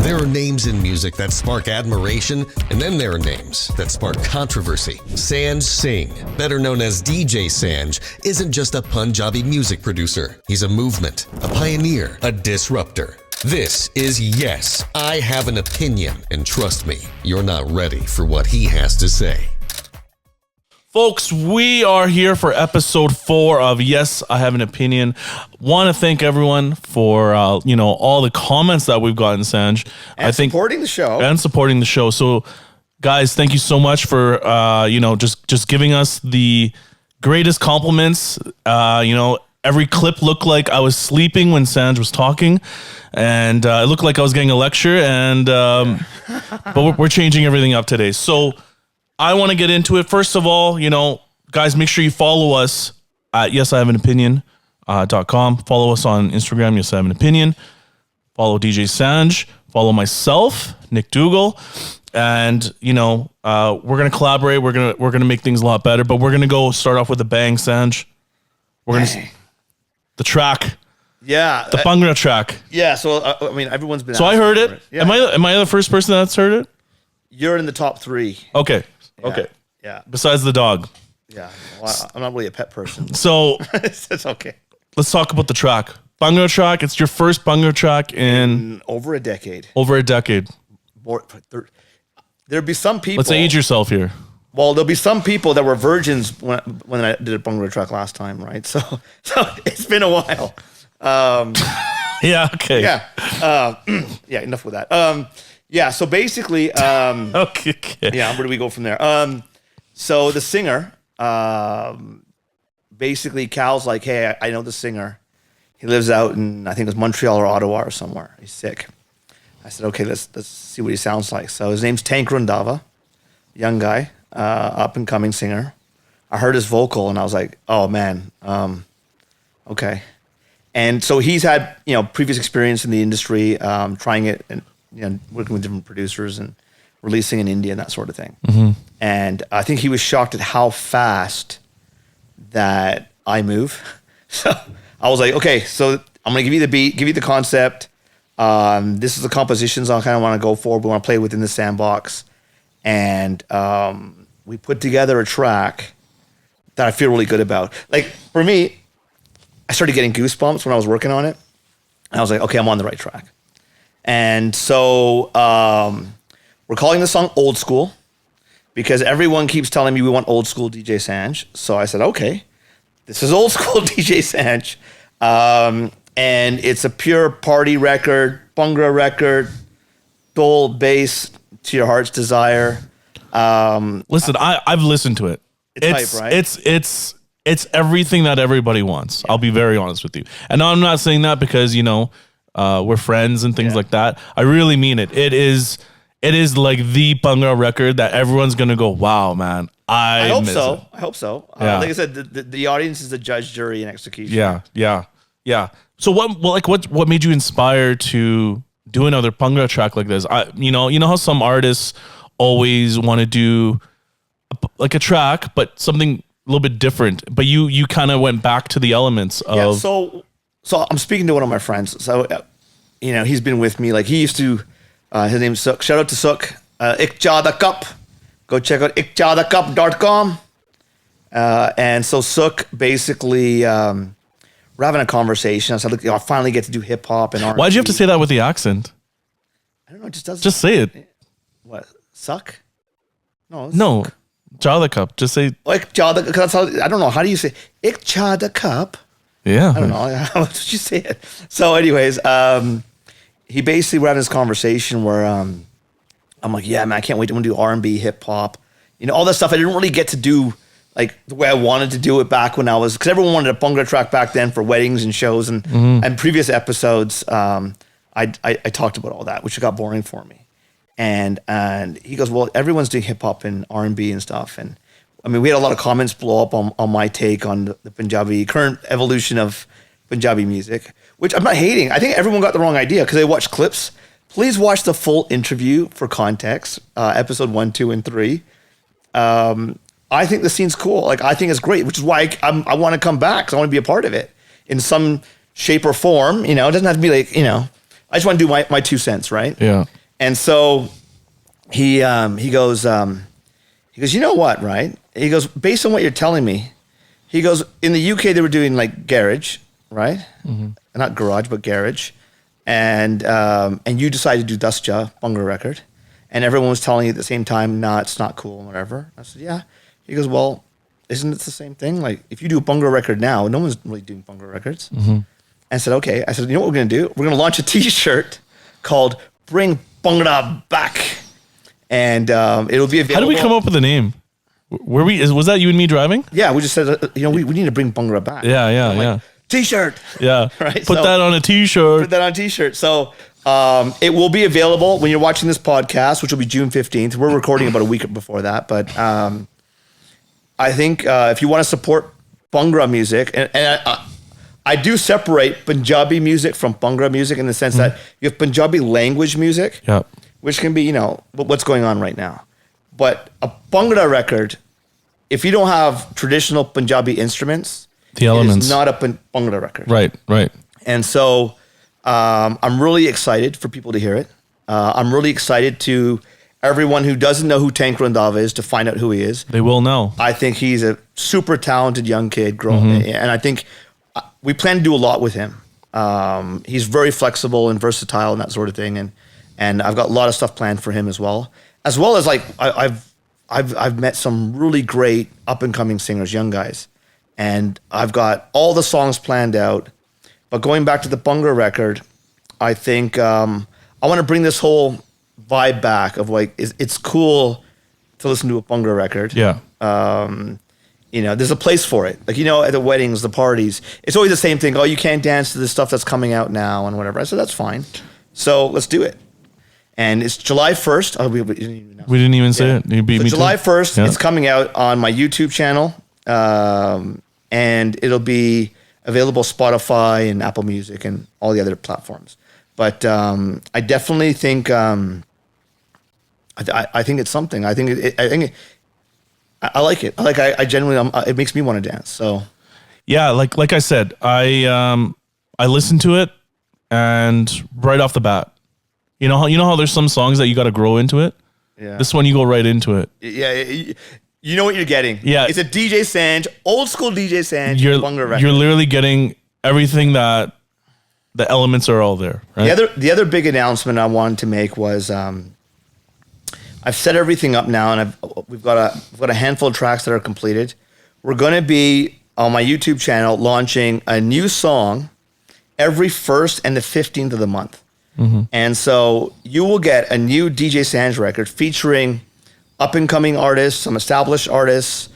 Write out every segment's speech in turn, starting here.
There are names in music that spark admiration, and then there are names that spark controversy. Sanj Singh, better known as DJ Sanj, isn't just a Punjabi music producer. He's a movement, a pioneer, a disruptor. This is Yes, I Have an Opinion, and trust me, you're not ready for what he has to say. Folks, we are here for episode 4 of Yes, I Have an Opinion. Want to thank everyone for all the comments that we've gotten, Sanj. And supporting the show. So, guys, thank you so much for just giving us the greatest compliments. Every clip looked like I was sleeping when Sanj was talking, and it looked like I was getting a lecture. And but we're changing everything up today. So I want to get into it. First of all, guys, make sure you follow us at yesihaveanopinion.com. Follow us on Instagram, Yes I Have an Opinion. Follow DJ Sanj. Follow myself, Nick Dougal. And we're gonna collaborate. We're gonna make things a lot better. But we're gonna start off with a bang, Sanj. The track. Yeah. The Bhangra track. Yeah. So everyone's been. So I heard it. Yeah. Am I the first person that's heard it? You're in the top 3. Okay. Yeah. Okay. Yeah. Besides the dog. Yeah. Well, I'm not really a pet person. So it's okay. Let's talk about the track. Bhangra track. It's your first Bhangra track in over a decade. There'd be some people. Let's age yourself here. Well, there'll be some people that were virgins when I did a Bhangra track last time, right? So it's been a while. Yeah. Okay. Yeah. Yeah. Enough with that. Yeah. So basically, okay. Yeah. Where do we go from there? So the singer, basically, Cal's like, hey, I know the singer. He lives out in, I think it was Montreal or Ottawa or somewhere. He's sick. I said, okay, let's see what he sounds like. So his name's Tank Rundava, young guy, up and coming singer. I heard his vocal and I was like, oh man, okay. And so he's had, previous experience in the industry, trying it and, working with different producers and releasing in India and that sort of thing. Mm-hmm. And I think he was shocked at how fast that I move. So I was like, okay, so I'm going to give you the beat, give you the concept. This is the compositions I kind of want to go for. We want to play within the sandbox. And we put together a track that I feel really good about. Like, for me, I started getting goosebumps when I was working on it. And I was like, okay, I'm on the right track. And so we're calling the song Old School because everyone keeps telling me we want old school DJ Sanj. So I said, okay, this is old school DJ Sanj. And it's a pure party record, Bhangra record, Dhol bass to your heart's desire. Listen, I've listened to it. It's hype, right? It's everything that everybody wants. Yeah. I'll be very honest with you. And I'm not saying that because, we're friends and things like that. I really mean it. It is like the Bhangra record that everyone's going to go, wow, man. I hope so. I hope so. Yeah. Like I said, the audience is the judge, jury, and execution. Yeah. So what made you inspire to do another Bhangra track like this? You know how some artists always want to do like a track, but something a little bit different. But you kind of went back to the elements of. Yeah. So I'm speaking to one of my friends. So he's been with me. Like he used to. His name's Sook. Shout out to Sook. Ikchada Cup. Go check out ikchadacup.com. And so Sook basically. We're having a conversation. I said, look, I finally get to do hip hop and R&B. Why'd you have to say that with the accent? I don't know. It just doesn't. Just say it. What? Suck? No. Jada Cup. Just say. Jada. That's how. I don't know. How do you say Jada Cup? Yeah. I don't know. How would you say it? So, anyways, he basically we're having this conversation where I'm like, yeah, man, I can't wait to do R&B, hip hop, all that stuff. I didn't really get to do. Like the way I wanted to do it back when I was, because everyone wanted a Bhangra track back then for weddings and shows and previous episodes. I talked about all that, which got boring for me. And he goes, well, everyone's doing hip hop and R&B and stuff. And I mean, we had a lot of comments blow up on my take on the Punjabi current evolution of Punjabi music, which I'm not hating. I think everyone got the wrong idea because they watched clips. Please watch the full interview for context, episode 1, 2, and 3. I think the scene's cool. Like, I think it's great, which is why I want to come back because I want to be a part of it in some shape or form. It doesn't have to be like, I just want to do my 2 cents, right? Yeah. And so he goes, you know what, right? He goes, based on what you're telling me, he goes, in the UK they were doing like garage, right? Not garage, but garage. And you decided to do Dasja Bhangra record, and everyone was telling you at the same time, nah, it's not cool and whatever. I said, yeah. He goes, well, isn't it the same thing? Like, if you do a Bhangra record now, no one's really doing Bhangra records. I said, okay. I said, you know what we're going to do? We're going to launch a T-shirt called Bring Bhangra Back. And it'll be available. How did we come up with the name? Was that you and me driving? Yeah, we just said, we need to bring Bhangra back. Yeah. T-shirt. Yeah. Right? Put that on a T-shirt. Put that on a T-shirt. So it will be available when you're watching this podcast, which will be June 15th. We're recording about a week before that. But I think if you want to support Bhangra music, and I do separate Punjabi music from Bhangra music in the sense that you have Punjabi language music, which can be, what's going on right now. But a Bhangra record, if you don't have traditional Punjabi instruments, the elements, it's not a Bhangra record. Right. And so I'm really excited for people to hear it. I'm really excited to everyone who doesn't know who Tank Randhawa is to find out who he is. They will know. I think he's a super talented young kid growing, and I think we plan to do a lot with him. He's very flexible and versatile and that sort of thing, and I've got a lot of stuff planned for him as well as like I've met some really great up and coming singers, young guys, and I've got all the songs planned out. But going back to the Bhangra record, I think I want to bring this whole vibe back of like it's cool to listen to a Bhangra record. Yeah. There's a place for it. Like, at the weddings, the parties, it's always the same thing. Oh, you can't dance to the stuff that's coming out now and whatever. I said, that's fine. So let's do it. And it's July 1st. Oh, we didn't even know. We didn't even say it. You beat me July too. 1st, it's coming out on my YouTube channel. And it'll be available Spotify and Apple Music and all the other platforms. But I definitely think I think it's something. I think I like it. I genuinely, it makes me want to dance. So, yeah, like I said, I listened to it, and right off the bat, you know how there's some songs that you got to grow into it. Yeah. This one you go right into it. Yeah, you know what you're getting. Yeah, it's a DJ Sanj, old school DJ Sanj. Bhangra record. You're literally getting everything that the elements are all there. Right? The other big announcement I wanted to make was. I've set everything up now, and we've got a handful of tracks that are completed. We're going to be on my YouTube channel launching a new song every 1st and the 15th of the month. And so you will get a new DJ Sanj record featuring up and coming artists, some established artists,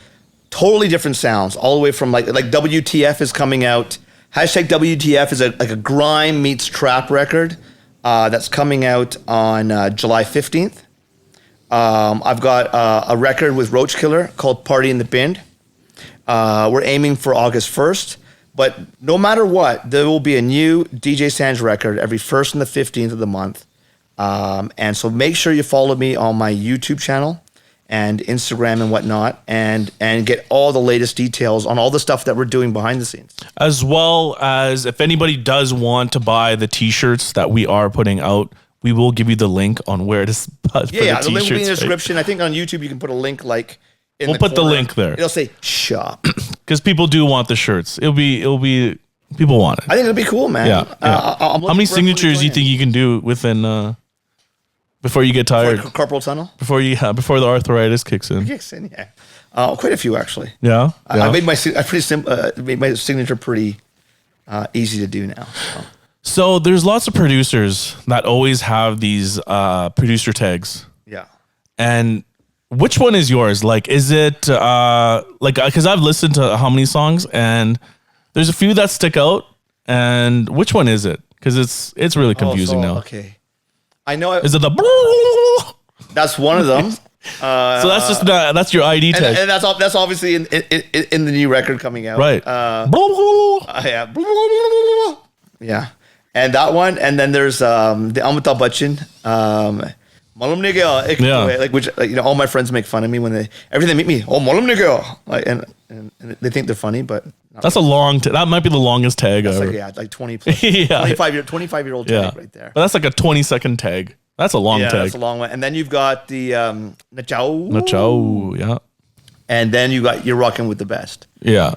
totally different sounds, all the way from like WTF is coming out. #WTF is like a grime meets trap record that's coming out on July 15th. I've got a record with Roach Killer called Party in the Bin. We're aiming for August 1st. But no matter what, there will be a new DJ Sanj record every 1st and the 15th of the month. And so make sure you follow me on my YouTube channel and Instagram and whatnot, and get all the latest details on all the stuff that we're doing behind the scenes. As well as if anybody does want to buy the T-shirts that we are putting out, we will give you the link on where to buy the Yeah, the link will be in the right? description. I think on YouTube you can put a link like in We'll put the corner. link there. It'll say shop. Because people do want the shirts. It'll be people want it. I think it'll be cool, man. Yeah. I'm How many looking for everybody signatures do you to think you can do within before you get join tired? in. Carpal tunnel? Before the arthritis kicks in? Kicks in, yeah. Quite a few actually. Yeah. I made my made my signature pretty easy to do now. So there's lots of producers that always have these producer tags. Yeah. And which one is yours? Like, is it because I've listened to how many songs, and there's a few that stick out. And which one is it? Because it's really confusing now. Okay. I know. Is it the? That's one of them. So that's your ID tag, and that's obviously in the new record coming out. right? Yeah. Yeah. And that one, and then there's the Amitabh Bachchan. Malum nahi gaya, Yeah. like which all my friends make fun of me when every time they meet me. Oh, malum nahi gaya, like, and they think they're funny, but not That's a long. That might be the longest tag That's ever. like 20 plus, Yeah. 25-year-old Yeah, tag right there. But that's like a 20-second tag. That's a long Yeah, tag. that's a long one. And then you've got the Nachao. Nachao, yeah. And then you're rocking with the best. Yeah.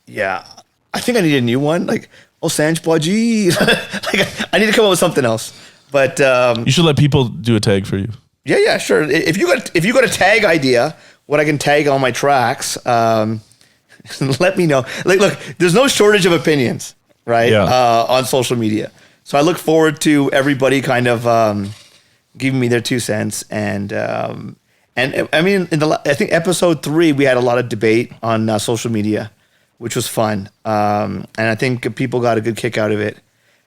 Yeah. I think I need a new one. Like, Sanj Baji. Like, I need to come up with something else. But you should let people do a tag for you. yeah, sure. If you got a tag idea, what I can tag on my tracks, let me know. Like, look, there's no shortage of opinions, right? Yeah. On social media. So I look forward to everybody kind of giving me their 2 cents. And I mean, I think episode 3, we had a lot of debate on social media, which was fun. And I think people got a good kick out of it.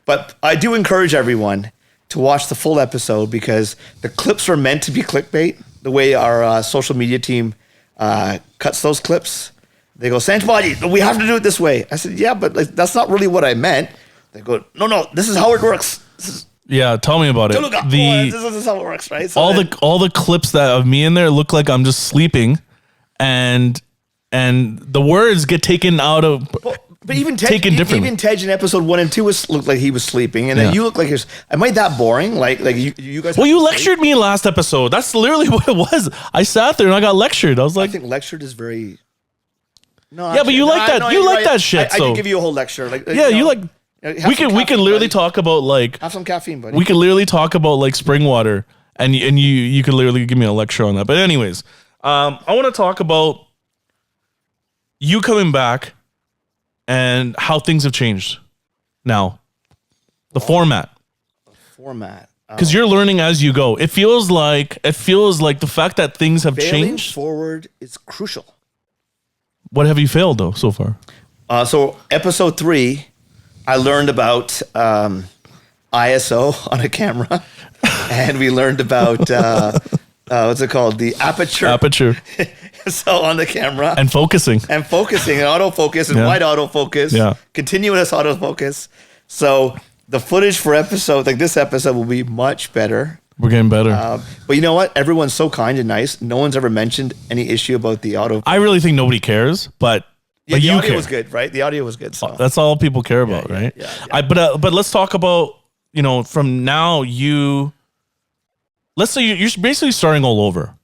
But I do encourage everyone to watch the full episode because the clips are meant to be clickbait. The way our social media team cuts those clips, they go, Sanj Baji, we have to do it this way. I said, yeah, but like, that's not really what I meant. They go, no, this is how it works. Yeah, tell me about it. This is how it works, right? So all the clips that of me in there look like I'm just sleeping, and the words get taken out of. But even Tej, taken differently. even Tej in episode 1 and 2 looked like he was sleeping, and then you look like you're. Am I that boring? Like you guys. Well, you lectured me last episode. That's literally what it was. I sat there and I got lectured. I was like, I think lectured is very. No. Yeah, but you like that. You like that shit. I so can give you a whole lecture. Like yeah, you like. We can literally talk about like. Have some caffeine, buddy. We could literally talk about like spring water, and you could literally give me a lecture on that. But anyways, I want to talk about you coming back and how things have changed now. The format. Because you're learning as you go. It feels like the fact that things have changed. Forward is crucial. What have you failed though so far? So episode 3, I learned about ISO on a camera, and we learned about what's it called? The aperture. So on the camera and focusing and autofocus and wide autofocus, continuous autofocus. So the footage for this episode will be much better. We're getting better. But you know what? Everyone's so kind and nice. No one's ever mentioned any issue about the auto. I really think nobody cares, but the you audio care. was good, right? The audio was good. So. That's all people care about, right? Yeah. But let's talk about, from now let's say you're basically starting all over,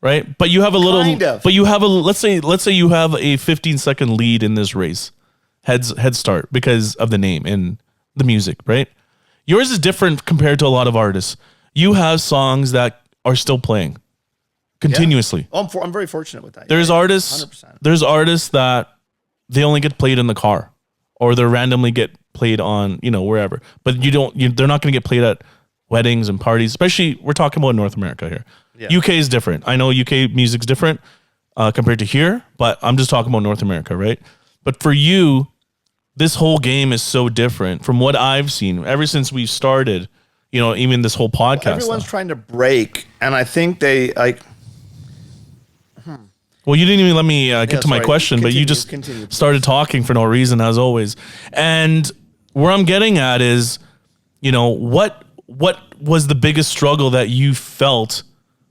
right? But you have a little, let's say you have a 15-second lead in this race, head start because of the name and the music, right? Yours is different compared to a lot of artists. You have songs that are still playing continuously. Yeah. I'm very fortunate with that. There's artists. 100%. There's artists that they only get played in the car, or they randomly get played on wherever. But they're not going to get played at weddings and parties. Especially, we're talking about North America here. Yeah. UK is different. I know UK music's different compared to here, but I'm just talking about North America, right? But for you, this whole game is so different from what I've seen ever since we started. Even this whole podcast. Everyone's trying to break, and I think they like. Well, you didn't even let me get to my question, but you just started talking for no reason, as always. And where I'm getting at is, what was the biggest struggle that you felt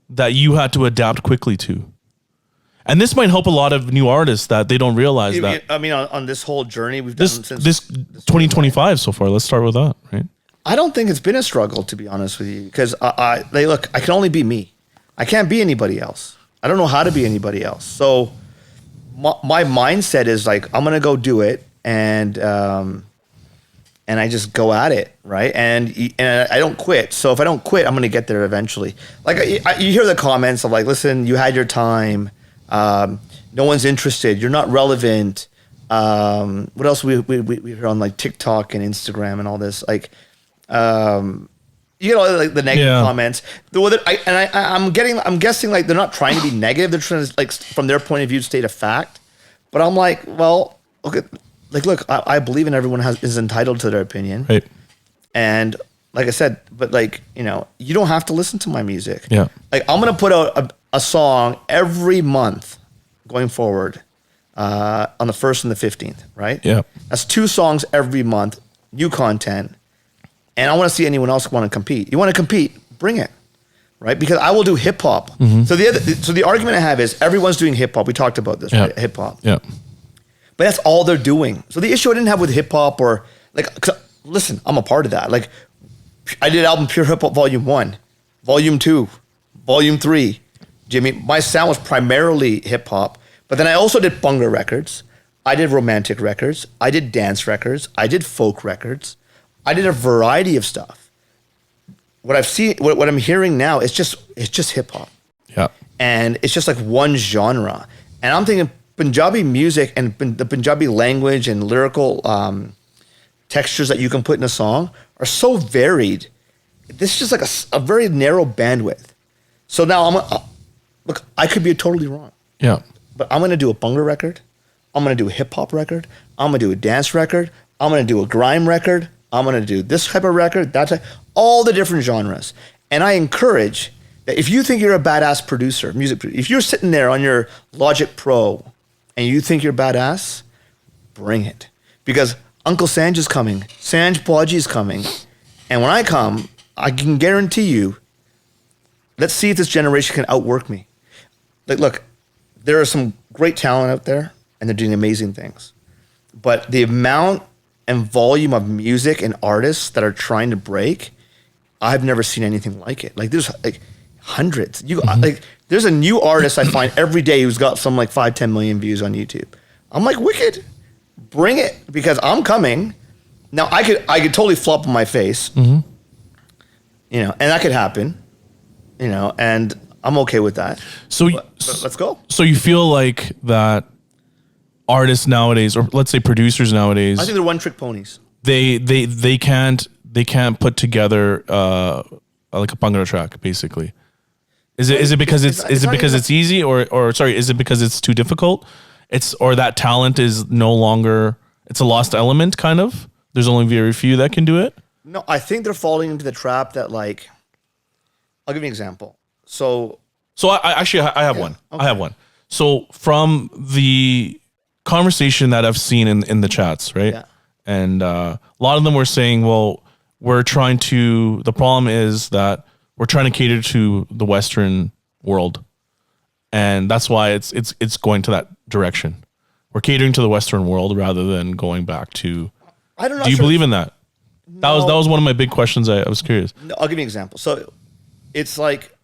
that you had to adapt quickly to? And this might help a lot of new artists that they don't realize that. I mean, on this whole journey we've done since this 2025 so far. Let's start with that, right? I don't think it's been a struggle, to be honest with you, because I can only be me. I can't be anybody else. I don't know how to be anybody else. So my mindset is like, I'm going to go do it. And I just go at it. Right. And I don't quit. So if I don't quit, I'm going to get there eventually. Like you hear the comments of like, listen, you had your time. No one's interested. You're not relevant. What else we hear on like TikTok and Instagram and all this, like, like the negative comments. I'm guessing like they're not trying to be negative. They're trying to, like, from their point of view, state a fact. But I'm like, well, look, I believe in everyone is entitled to their opinion. Right. And like I said, but like, you don't have to listen to my music. Yeah. Like I'm going to put out a song every month going forward, on the 1st and the 15th, right? Yeah. That's 2 songs every month, new content. And I want to see anyone else want to compete. You want to compete, bring it, right? Because I will do hip hop. Mm-hmm. So the argument I have is everyone's doing hip hop. We talked about this, right? Hip hop. Yeah. But that's all they're doing. So the issue I didn't have with hip hop or like, listen, I'm a part of that. Like I did album Pure Hip Hop Volume 1, Volume 2, Volume 3. Jimmy, my sound was primarily hip hop, but then I also did Bhangra records. I did romantic records. I did dance records. I did folk records. I did a variety of stuff. What I've seen, what I'm hearing now, it's just hip hop. Yeah. And it's just like one genre. And I'm thinking Punjabi music and the Punjabi language and lyrical textures that you can put in a song are so varied. This is just like a very narrow bandwidth. So now look, I could be totally wrong. Yeah. But I'm going to do a Bhangra record. I'm going to do a hip hop record. I'm going to do a dance record. I'm going to do a grime record. I'm going to do this type of record, that type, all the different genres. And I encourage that if you think you're a badass producer, music producer, if you're sitting there on your Logic Pro and you think you're badass, bring it. Because Uncle Sanj is coming. Sanj Bhaji is coming. And when I come, I can guarantee you, let's see if this generation can outwork me. Like, look, there is some great talent out there, and they're doing amazing things. But the amount and volume of music and artists that are trying to break, I've never seen anything like it. Like, there's like hundreds. Like, there's a new artist I find every day who's got some like 5-10 million views on YouTube. I'm like, wicked, bring it, because I'm coming. Now I could totally flop on my face, you know, and that could happen, you know, and I'm okay with that. So but let's go. So you feel like that artists nowadays, or let's say producers nowadays, I think they're one trick ponies. They can't put together like a Bhangra track, basically. Is it because it's easy, or sorry, is it because it's too difficult? Or that talent is no longer, it's a lost element, kind of. There's only very few that can do it. No, I think they're falling into the trap that, like, I'll give you an example. So I have one. Okay. I have one. So from the conversation that I've seen in the chats, right? Yeah. And a lot of them were saying, well, the problem is that we're trying to cater to the Western world. And that's why it's going to that direction. We're catering to the Western world rather than going back to. I don't know. Do you believe in that? No. That was one of my big questions. I was curious. No, I'll give you an example. So it's like.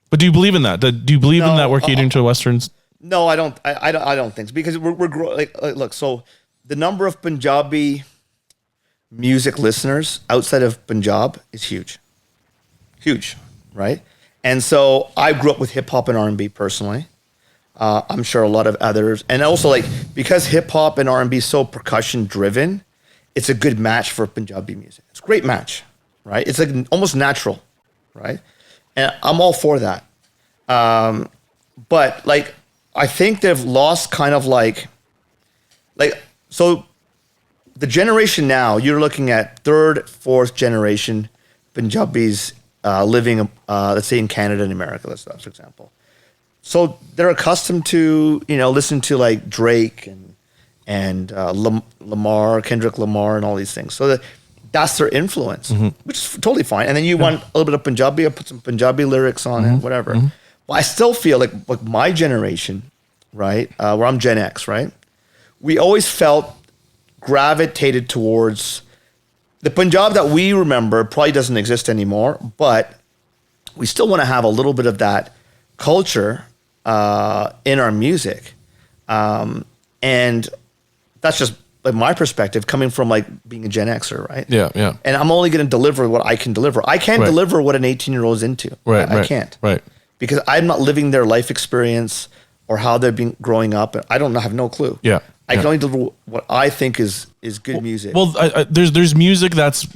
But do you believe in that? Do you believe in that we're catering to Westerns? No, I don't. I don't think so, because we're growing. Like, look. So the number of Punjabi music listeners outside of Punjab is huge, right? And so I grew up with hip hop and R&B personally. I'm sure a lot of others, and also like because hip hop and R&B is so percussion driven, it's a good match for Punjabi music. It's a great match, right? It's like almost natural, right? And I'm all for that. But like, I think they've lost kind of like so the generation now, you're looking at third, fourth generation Punjabis living, let's say in Canada and America, for example. So they're accustomed to, you know, listen to like Drake and Lamar, Kendrick Lamar, and all these things. So that's their influence, which is totally fine. And then you want a little bit of Punjabi, I'll put some Punjabi lyrics on it, whatever. Well, I still feel like my generation, right, where I'm Gen X, right? We always felt gravitated towards the Punjab that we remember probably doesn't exist anymore, but we still want to have a little bit of that culture in our music. And that's just like my perspective coming from like being a Gen Xer, right? Yeah, yeah. And I'm only going to deliver what I can deliver. I can't deliver what an 18-year-old is into. Right, I can't. Right. Because I'm not living their life experience or how they've been growing up. I have no clue. Yeah. I can only deliver what I think is good music. Well, there's music that's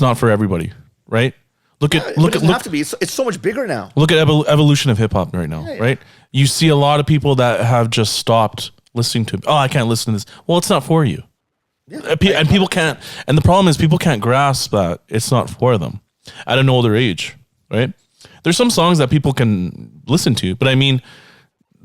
not for everybody, right? Look at have to be. It's so much bigger now. Look at evolution of hip hop right now, right? You see a lot of people that have just stopped listening to. Oh, I can't listen to this. Well, it's not for you. Yeah, and people can't. And the problem is people can't grasp that it's not for them at an older age, right? There's some songs that people can listen to, but I mean,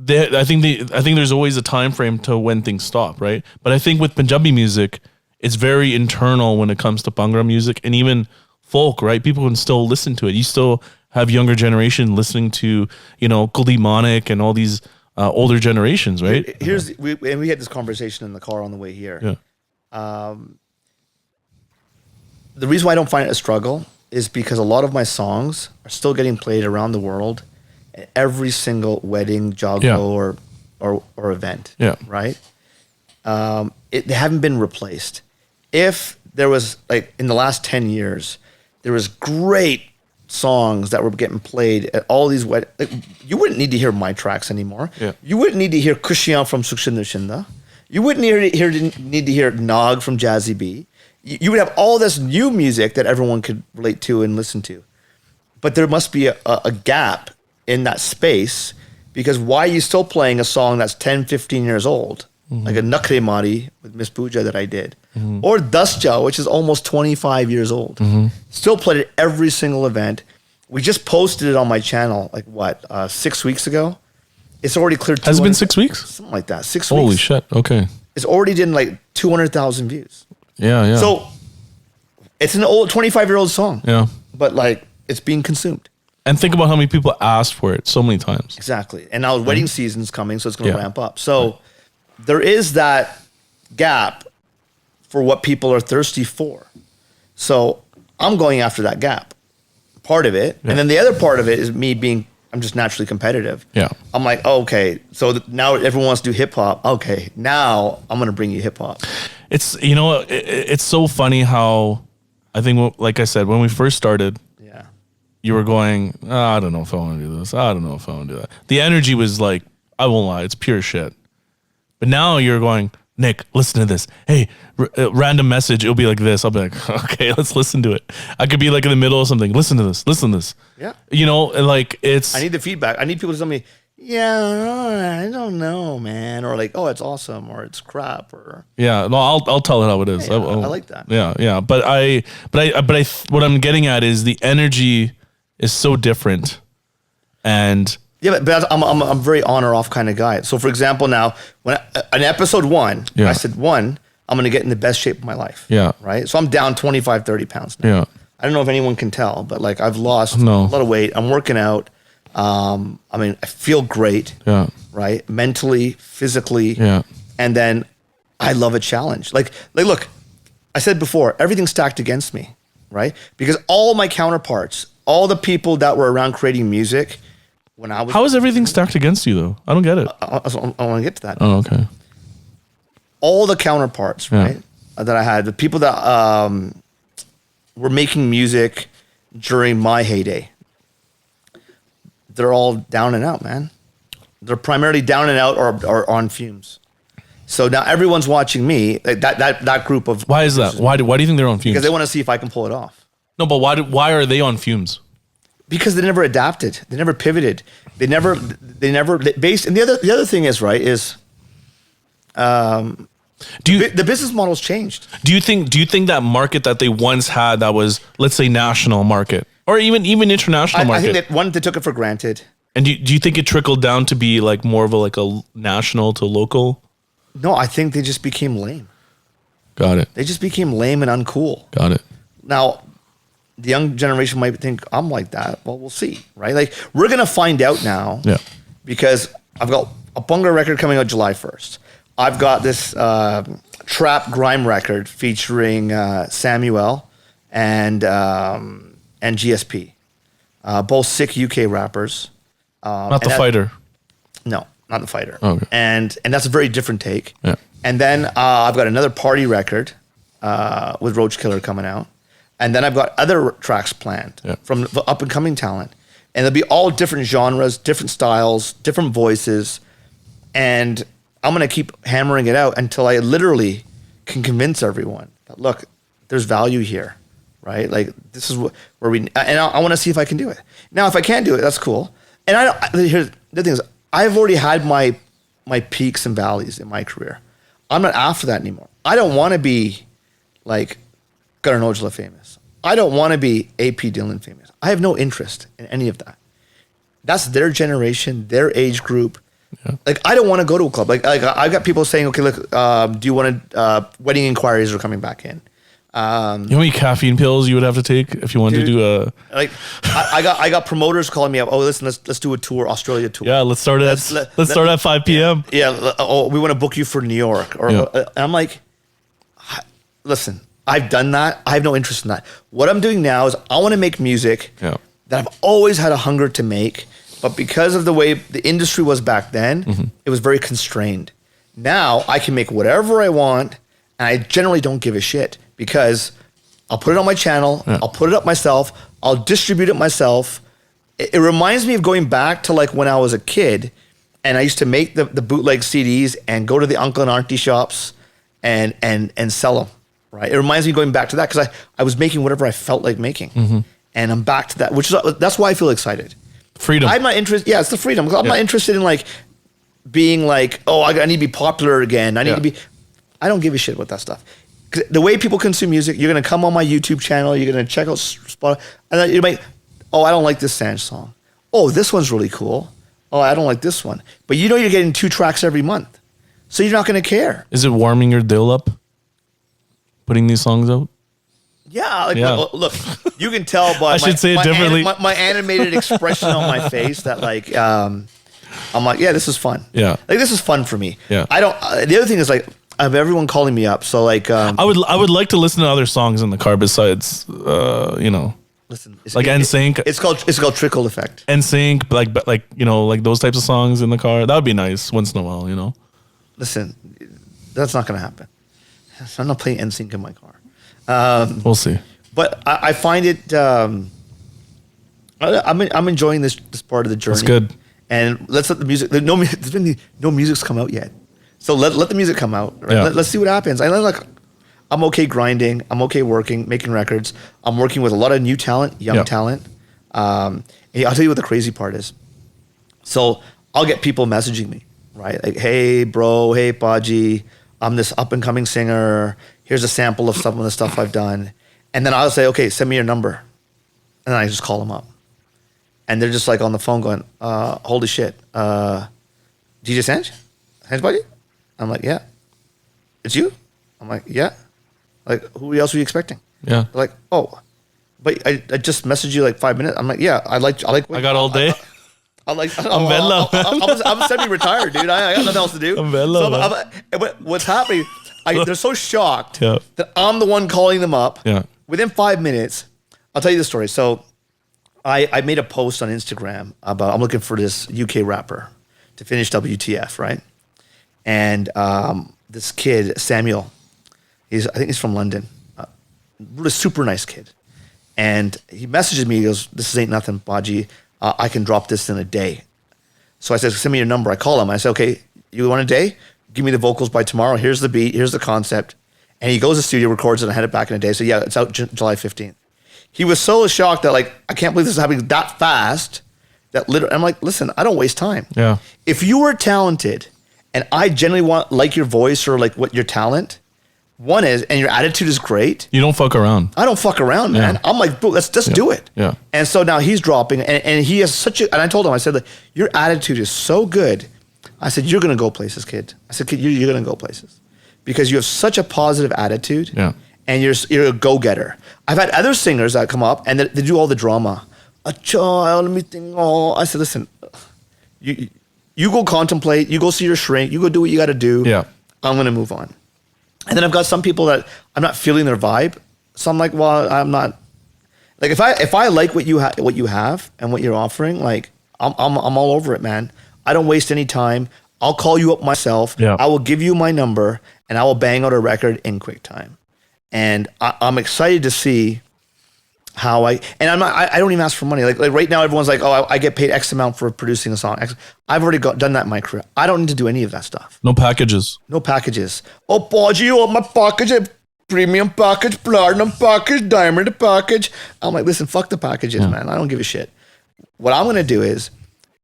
I think there's always a time frame to when things stop, right? But I think with Punjabi music, it's very internal when it comes to Bhangra music and even folk, right? People can still listen to it. You still have younger generation listening to, you know, Kuldeep Manik and all these older generations, right? We had this conversation in the car on the way here. Yeah. the reason why I don't find it a struggle is because a lot of my songs are still getting played around the world at every single wedding, jago, or event. Yeah. Right? They haven't been replaced. If there was, like, in the last 10 years, there was great songs that were getting played at all these weddings. Like, you wouldn't need to hear my tracks anymore. Yeah. You wouldn't need to hear Kushiyan from Sukshinda Shinda. You wouldn't need to hear Nog from Jazzy B. You would have all this new music that everyone could relate to and listen to. But there must be a gap in that space, because why are you still playing a song that's 10, 15 years old? Like a Nakre Mari with Miss Pooja that I did. Or Dasja, which is almost 25 years old. Still played at every single event. We just posted it on my channel, 6 weeks ago? It's already cleared. Has it been 6 weeks? Something like that. 6 weeks. Holy shit. Okay. It's already done like 200,000 views. Yeah. So it's an old 25-year-old song. Yeah. But like, it's being consumed. And think about how many people asked for it so many times. Exactly. And now wedding season's coming, so it's going to ramp up. So there is that gap for what people are thirsty for. So I'm going after that gap, part of it. Yeah. And then the other part of it is me I'm just naturally competitive. Yeah. I'm like, okay, so now everyone wants to do hip hop. Okay, now I'm going to bring you hip hop. It's, it's so funny how, I think, like I said, when we first started, you were going, I don't know if I want to do this. I don't know if I want to do that. The energy was like, I won't lie, it's pure shit. But now you're going, Nick, listen to this. Hey, random message. It'll be like this. I'll be like, okay, let's listen to it. I could be like in the middle of something. Listen to this. Listen to this. Yeah. Like it's. I need the feedback. I need people to tell me, yeah, I don't know, man. Or like, oh, it's awesome. Or it's crap. Or yeah, no, I'll tell it how it is. I like that. Yeah. But what I'm getting at is the energy is so different, and yeah, but I'm very on or off kind of guy. So for example, now when in episode 1, I said I'm going to get in the best shape of my life. Yeah. Right. So I'm down 25, 30 pounds now. Yeah. I don't know if anyone can tell, but like I've lost a lot of weight. I'm working out. I feel great. Yeah. Right. Mentally, physically. Yeah. And then I love a challenge. Like look, I said before, everything's stacked against me. Right. Because all my counterparts, all the people that were around creating music when I was. How is everything stacked against you though? I don't get it. I want to get to that. Oh, okay. All the counterparts, right, that I had, the people that were making music during my heyday, they're all down and out, man. They're primarily down and out or on fumes. So now everyone's watching me, like that group of. Why is that? Why do you think they're on fumes? Because they want to see if I can pull it off. No, but why are they on fumes? Because they never adapted. They never pivoted. They never based. And the other thing is, right, is the business model's changed. Do you think that market that they once had, that was, let's say, national market or even international market? I think that they took it for granted. And do you think it trickled down to be like more of a national to local? No, I think they just became lame. Got it. They just became lame and uncool. Got it. Now, the young generation might think I'm like that. Well, we'll see, right? Like, we're going to find out now. Yeah. Because I've got a Bhangra record coming out July 1st. I've got this trap grime record featuring Samuel and GSP. Both sick UK rappers. Not the fighter. No, not the fighter. Okay. And that's a very different take. Yeah. And then I've got another party record with Roach Killer coming out. And then I've got other tracks planned from the up and coming talent. And they'll be all different genres, different styles, different voices. And I'm going to keep hammering it out until I literally can convince everyone that, look, there's value here, right? Like, this is where we, and I want to see if I can do it. Now, if I can't do it, that's cool. And here's the thing is, I've already had my peaks and valleys in my career. I'm not after that anymore. I don't want to be like Karan Aujla famous. I don't want to be AP Dillon famous. I have no interest in any of that. That's their generation, their age group. Yeah. Like, I don't want to go to a club. Like I got people saying, okay, look, do you want to, wedding inquiries are coming back in. You know how many caffeine pills you would have to take if you wanted to do a... Like, I got promoters calling me up. Oh, listen, let's do a tour, Australia tour. Yeah, let's start at 5 p.m. Yeah, oh, we want to book you for New York. Or and I'm like, listen, I've done that. I have no interest in that. What I'm doing now is I want to make music that I've always had a hunger to make, but because of the way the industry was back then, it was very constrained. Now I can make whatever I want, and I generally don't give a shit because I'll put it on my channel, I'll put it up myself, I'll distribute it myself. It reminds me of going back to like when I was a kid, and I used to make the bootleg CDs and go to the uncle and auntie shops and sell them. Right? It reminds me of going back to that because I was making whatever I felt like making, and I'm back to that, that's why I feel excited. Freedom. I'm not interested. Yeah, it's the freedom. I'm not interested in like being like, oh, I need to be popular again. I need to be. I don't give a shit about that stuff. The way people consume music, you're gonna come on my YouTube channel. You're gonna check out Spotify, and then you might, oh, I don't like this Sanj song. Oh, this one's really cool. Oh, I don't like this one. But you know you're getting 2 tracks every month, so you're not gonna care. Is it warming your dill up? Putting these songs out? Yeah, look, you can tell by I should say it differently. My animated expression on my face that like, I'm like, yeah, this is fun. Yeah, like this is fun for me. Yeah, I don't. The other thing is like, I have everyone calling me up. So like, I would like to listen to other songs in the car besides, listen, like NSYNC. It's called Trickle Effect. NSYNC, like those types of songs in the car. That would be nice once in a while, Listen, that's not gonna happen. So I'm not playing NSYNC in my car. We'll see. But I find it. I'm enjoying this part of the journey. That's good. And let's let the music. There's been no music's come out yet, so let the music come out. Right? Yeah. Let's see what happens. I'm okay grinding. I'm okay working, making records. I'm working with a lot of new talent, young talent. And I'll tell you what the crazy part is. So I'll get people messaging me, right? Like, hey, bro. Hey, Paji. I'm this up and coming singer. Here's a sample of some of the stuff I've done. And then I'll say, okay, send me your number. And then I just call them up. And they're just like on the phone going, holy shit. DJ Sanj? Sanj Paji? I'm like, yeah. It's you? I'm like, yeah. Like, who else were you expecting? Yeah. They're like, oh, but I just messaged you like 5 minutes. I'm like, yeah, I got all day. I'm semi-retired, dude. I got nothing else to do. But what's happening? They're so shocked that I'm the one calling them up. Yeah. Within 5 minutes, I'll tell you the story. So, I made a post on Instagram about I'm looking for this UK rapper to finish WTF, right? And this kid Samuel, I think he's from London, really super nice kid, and he messages me. He goes, "This ain't nothing, Baji. I can drop this in a day." So I said, send me your number. I call him. I said, okay, you want a day? Give me the vocals by tomorrow. Here's the beat. Here's the concept. And he goes to the studio, records it, and I had it back in a day. So yeah, it's out July 15th. He was so shocked that like, I can't believe this is happening that fast. That literally, I'm like, listen, I don't waste time. Yeah. If you were talented and I generally like your voice or like what your talent, one is, and your attitude is great. You don't fuck around. I don't fuck around, man. Yeah. I'm like, let's just do it. Yeah. And so now he's dropping, and he has such a. And I told him, I said, like, your attitude is so good. I said, you're gonna go places, kid. I said, kid, you're gonna go places because you have such a positive attitude. Yeah. And you're a go getter. I've had other singers that come up and they do all the drama. A child, let me think. Oh, I said, listen, you go contemplate. You go see your shrink. You go do what you got to do. Yeah. I'm gonna move on. And then I've got some people that I'm not feeling their vibe. So I'm like, well, I'm not. Like if I like what you have and what you're offering, like I'm all over it, man. I don't waste any time. I'll call you up myself. Yeah. I will give you my number and I will bang out a record in quick time. And I'm excited to see how I don't even ask for money. Like right now, everyone's like, oh, I get paid X amount for producing a song. I've already done that in my career. I don't need to do any of that stuff. No packages. No packages. Oh, Paji, you want my package? Premium package, platinum package, diamond package. I'm like, listen, fuck the packages, man. I don't give a shit. What I'm going to do is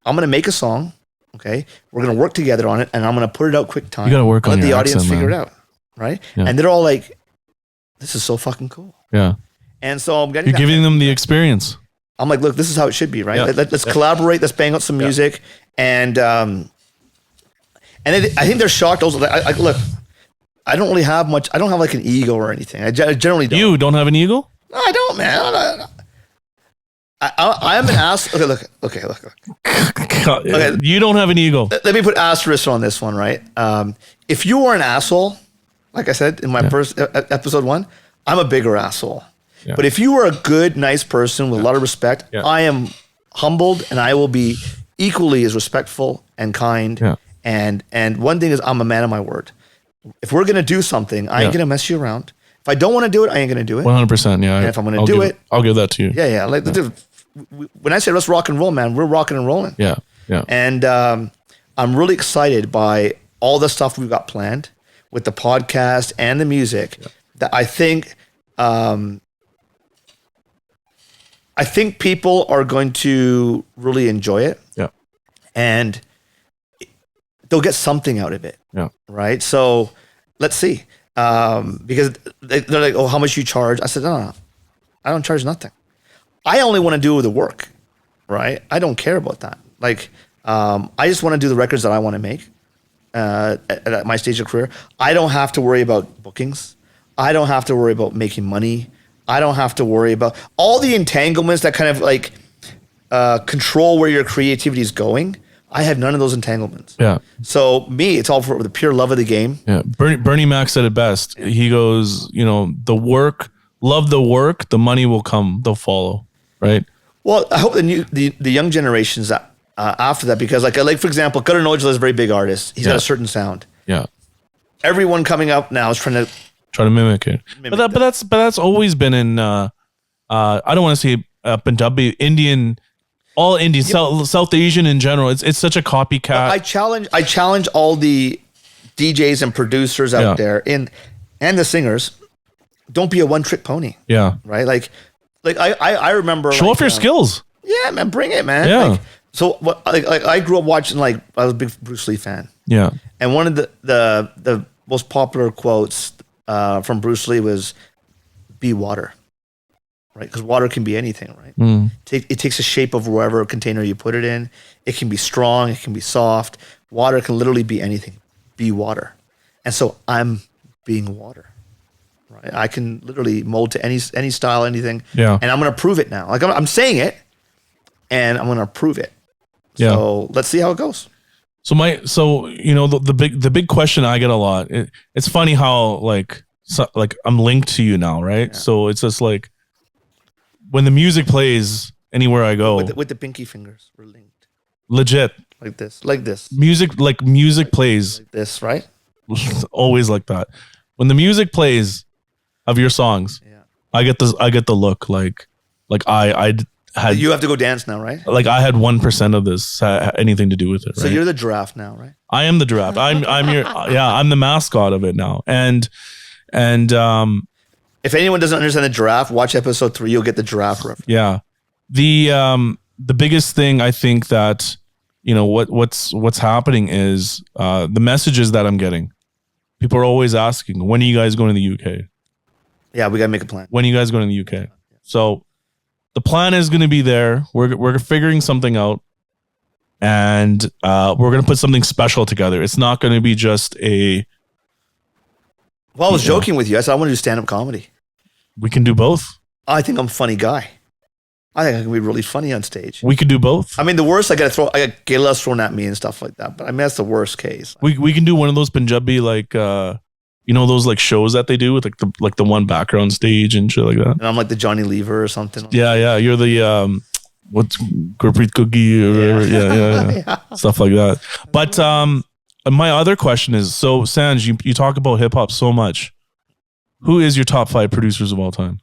I'm going to make a song. Okay. We're going to work together on it and I'm going to put it out quick time. You got to work on let your the audience accent, figure man. it out. Right. Yeah. And they're all like, this is so fucking cool. Yeah. And so I'm getting. You're giving them the experience. I'm like, look, this is how it should be, right? Yeah. Let's collaborate. Let's bang out some music, and I think they're shocked. Also, look, I don't really have much. I don't have like an ego or anything. I generally don't. You don't have an ego? No, I don't, man. I am an ass. Okay, look. Okay. You don't have an ego. Let me put asterisk on this one, right? If you were an asshole, like I said in my first episode 1, I'm a bigger asshole. Yeah. But if you are a good, nice person with a lot of respect, Yeah. I am humbled and I will be equally as respectful and kind. Yeah. And one thing is I'm a man of my word. If we're going to do something, I ain't going to mess you around. If I don't want to do it, I ain't going to do it. 100%. Yeah. And if I'm going to do it, I'll give that to you. yeah, yeah. Like when I say let's rock and roll, man, we're rocking and rolling. Yeah. Yeah. And I'm really excited by all the stuff we've got planned with the podcast and the music. That I think people are going to really enjoy it. Yeah. And they'll get something out of it. Yeah. Right. So let's see. Because they're like, oh, how much you charge? I said, no, I don't charge nothing. I only want to do the work. Right. I don't care about that. Like, I just want to do the records that I want to make at my stage of career. I don't have to worry about bookings. I don't have to worry about making money. I don't have to worry about all the entanglements that kind of like control where your creativity is going. I have none of those entanglements. Yeah. So me, it's all for the pure love of the game. Yeah. Bernie Mac said it best. He goes, love the work, the money will come, they'll follow. Right. Well, I hope the young generations that after that, because like for example, Gutter Nojala is a very big artist. He's got a certain sound. Yeah. Everyone coming up now is trying to mimic it. But that's always been in I don't want to say Punjabi, Indian, all Indian, South Asian in general. It's such a copycat. I challenge all the DJs and producers out there and the singers. Don't be a one-trick pony. Yeah. Right? Like I remember show off your skills. Yeah, man, bring it, man. Yeah. Like, so what I grew up watching, like I was a big Bruce Lee fan. Yeah. And one of the most popular quotes from Bruce Lee was be water. Right? Because water can be anything, right? Mm. It takes the shape of wherever container you put it in. It can be strong, it can be soft. Water can literally be anything. Be water. And so I'm being water. Right? I can literally mold to any style, anything. Yeah. And I'm going to prove it now. Like I'm saying it, and I'm going to prove it. Yeah. So let's see how it goes. So the big question I get a lot. It's funny how like I'm linked to you now, right? Yeah. So it's just like when the music plays anywhere I go, with the pinky fingers, we're linked. Legit. Like this. Music plays. Like this, right? Always like that. When the music plays of your songs, I get the look like I had. You have to go dance now, right? Like I had 1% of this anything to do with it. So you're the giraffe now, right? I am the giraffe. I'm the mascot of it now. And if anyone doesn't understand the giraffe, watch episode 3. You'll get the giraffe reference. Yeah, the biggest thing I think that what's happening is the messages that I'm getting. People are always asking, when are you guys going to the UK? Yeah, we gotta make a plan. When are you guys going to the UK? So the plan is going to be there. We're figuring something out, and we're going to put something special together. It's not going to be just a. Well, I was joking with you. I said I want to do stand-up comedy. We can do both. I think I'm a funny guy. I think I can be really funny on stage. We could do both. I mean, the worst I got Gillas thrown at me and stuff like that. But I mean, that's the worst case. We can do one of those Punjabi those like shows that they do with like the one background stage and shit like that. And I'm like the Johnny Lever or something. Yeah. You're the what's Gurpreet Cookie or whatever. Yeah. Stuff like that. But my other question is, so Sanj, you talk about hip hop so much. Who is your top 5 producers of all time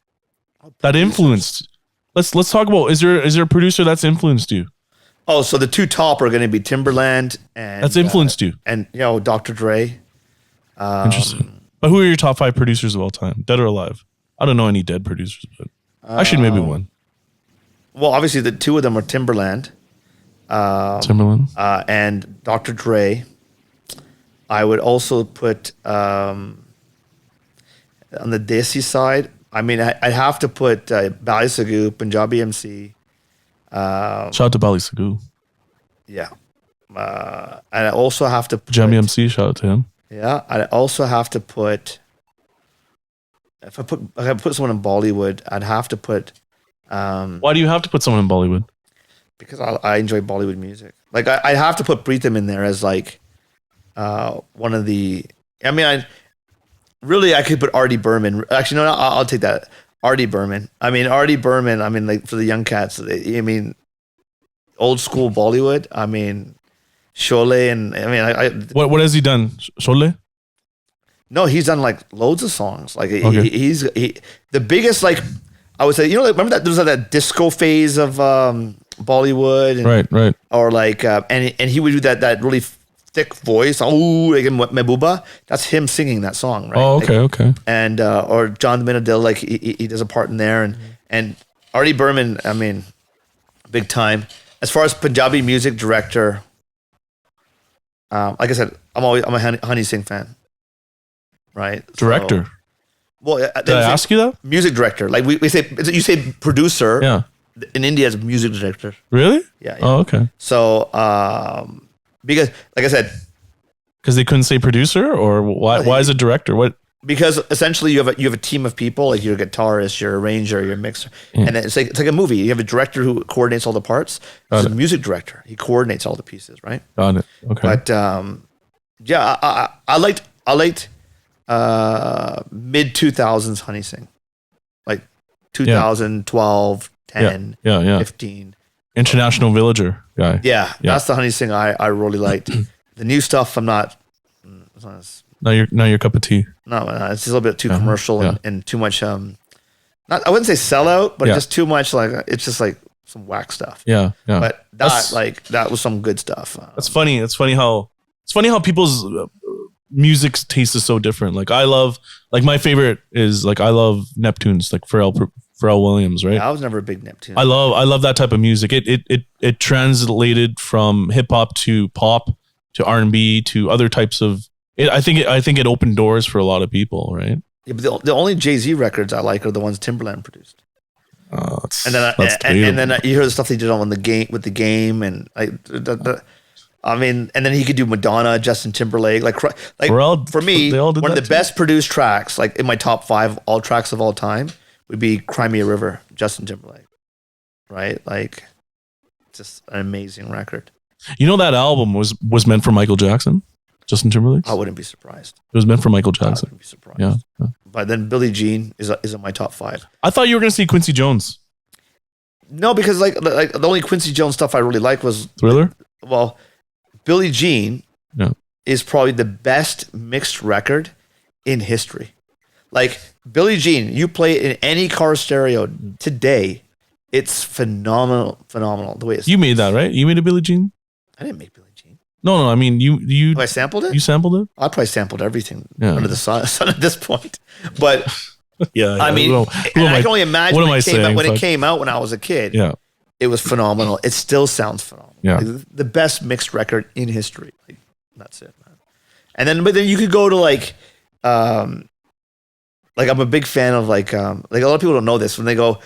that influenced? Let's talk about. Is there a producer that's influenced you? Oh, so the 2 top are going to be Timberland and that's influenced you, and Dr. Dre. Interesting. But who are your top 5 producers of all time, dead or alive? I don't know any dead producers, but actually maybe one. Well, obviously the 2 of them are Timberland. And Dr. Dre. I would also put on the Desi side. I mean, I'd have to put Bali Sagoo, Punjabi MC. Shout out to Bali Sagoo. Yeah. And I also have to put Jamie MC, shout out to him. Yeah. I also have to put, if I put someone in Bollywood, I'd have to put. Why do you have to put someone in Bollywood? Because I enjoy Bollywood music. Like I'd have to put Preetham in there as like one of the. I mean, really, I could put Artie Berman. Actually, no, I'll take that. Artie Berman. Artie Berman. Like for the young cats. Old school Bollywood. Sholay and What has he done? Sholay? No, he's done like loads of songs. Like Okay. he's the biggest. Like I would say, remember that there was that disco phase of Bollywood, and, Right. or like and he would do that really thick voice. Oh, like Mehbooba. That's him singing that song, right? Oh, okay, okay. And or John Minadil, like he does a part in there, and Artie Berman. Big time. As far as Punjabi music director, like I said, I'm a Honey Singh fan, right? Director. So, well, Did I ask you that? music director. Like we say, you say producer. Yeah. In India, it's music director. Really? Yeah. Oh, okay. So, because like I said, Because they couldn't say producer, or why is it director? What? because essentially you have a team of people, like you're a guitarist, you're a arranger, you're a mixer, and then it's like a movie. You have a director who coordinates all the parts. There's a music director. He coordinates all the pieces, right? Got it. Okay. But yeah, I liked mid 2000s Honey Singh, like 2012, 10, Yeah. 15. International Villager guy. Yeah, that's the Honey Singh I really liked. The new stuff I'm not. It's not as, Not your cup of tea. no, it's a little bit too commercial Yeah. and too much. Not, I wouldn't say sellout, but Yeah. just too much. Like it's just like some whack stuff. Yeah. But That's- that was some good stuff. That's funny. It's funny how people's music taste is so different. Like my favorite is like I love Neptunes, like Pharrell Williams, right? Yeah, I was never a big Neptune. I love that type of music. It translated from hip hop to pop to R&B to other types of. I think it opened doors for a lot of people, right? Yeah, but the only Jay-Z records I like are the ones Timberland produced. And then you hear the stuff they did on the game with the game, and like and then he could do Madonna, Justin Timberlake, like Pharrell, for me, they all did one of that the too. best produced tracks, like in my top 5 all tracks of all time, would be "Cry Me a River," Justin Timberlake, right? Like, just an amazing record. You know that album was meant for Michael Jackson, Justin Timberlake. I wouldn't be surprised. It was meant for Michael I Jackson. wouldn't be surprised. Yeah. But then Billie Jean is in my top 5. I thought you were gonna see Quincy Jones. No, because like the only Quincy Jones stuff I really like was Thriller. well, Billie Jean Yeah. is probably the best mixed record in history. Like Billie Jean, you play it in any car stereo today, it's phenomenal the way it's. You made that, right? You made a Billie Jean. I didn't make Billie Jean. No. I mean, you Have I sampled it? you sampled it. I probably sampled everything Yeah. under the sun at this point. But Yeah. I mean, Who and am I can only imagine what am when, I it, came out, saying? when it Fuck. came out when I was a kid. Yeah. It was phenomenal. It still sounds phenomenal. Yeah. Like, the best mixed record in history. Like, that's it, man. But then you could go to like I'm a big fan of like a lot of people don't know this when they go,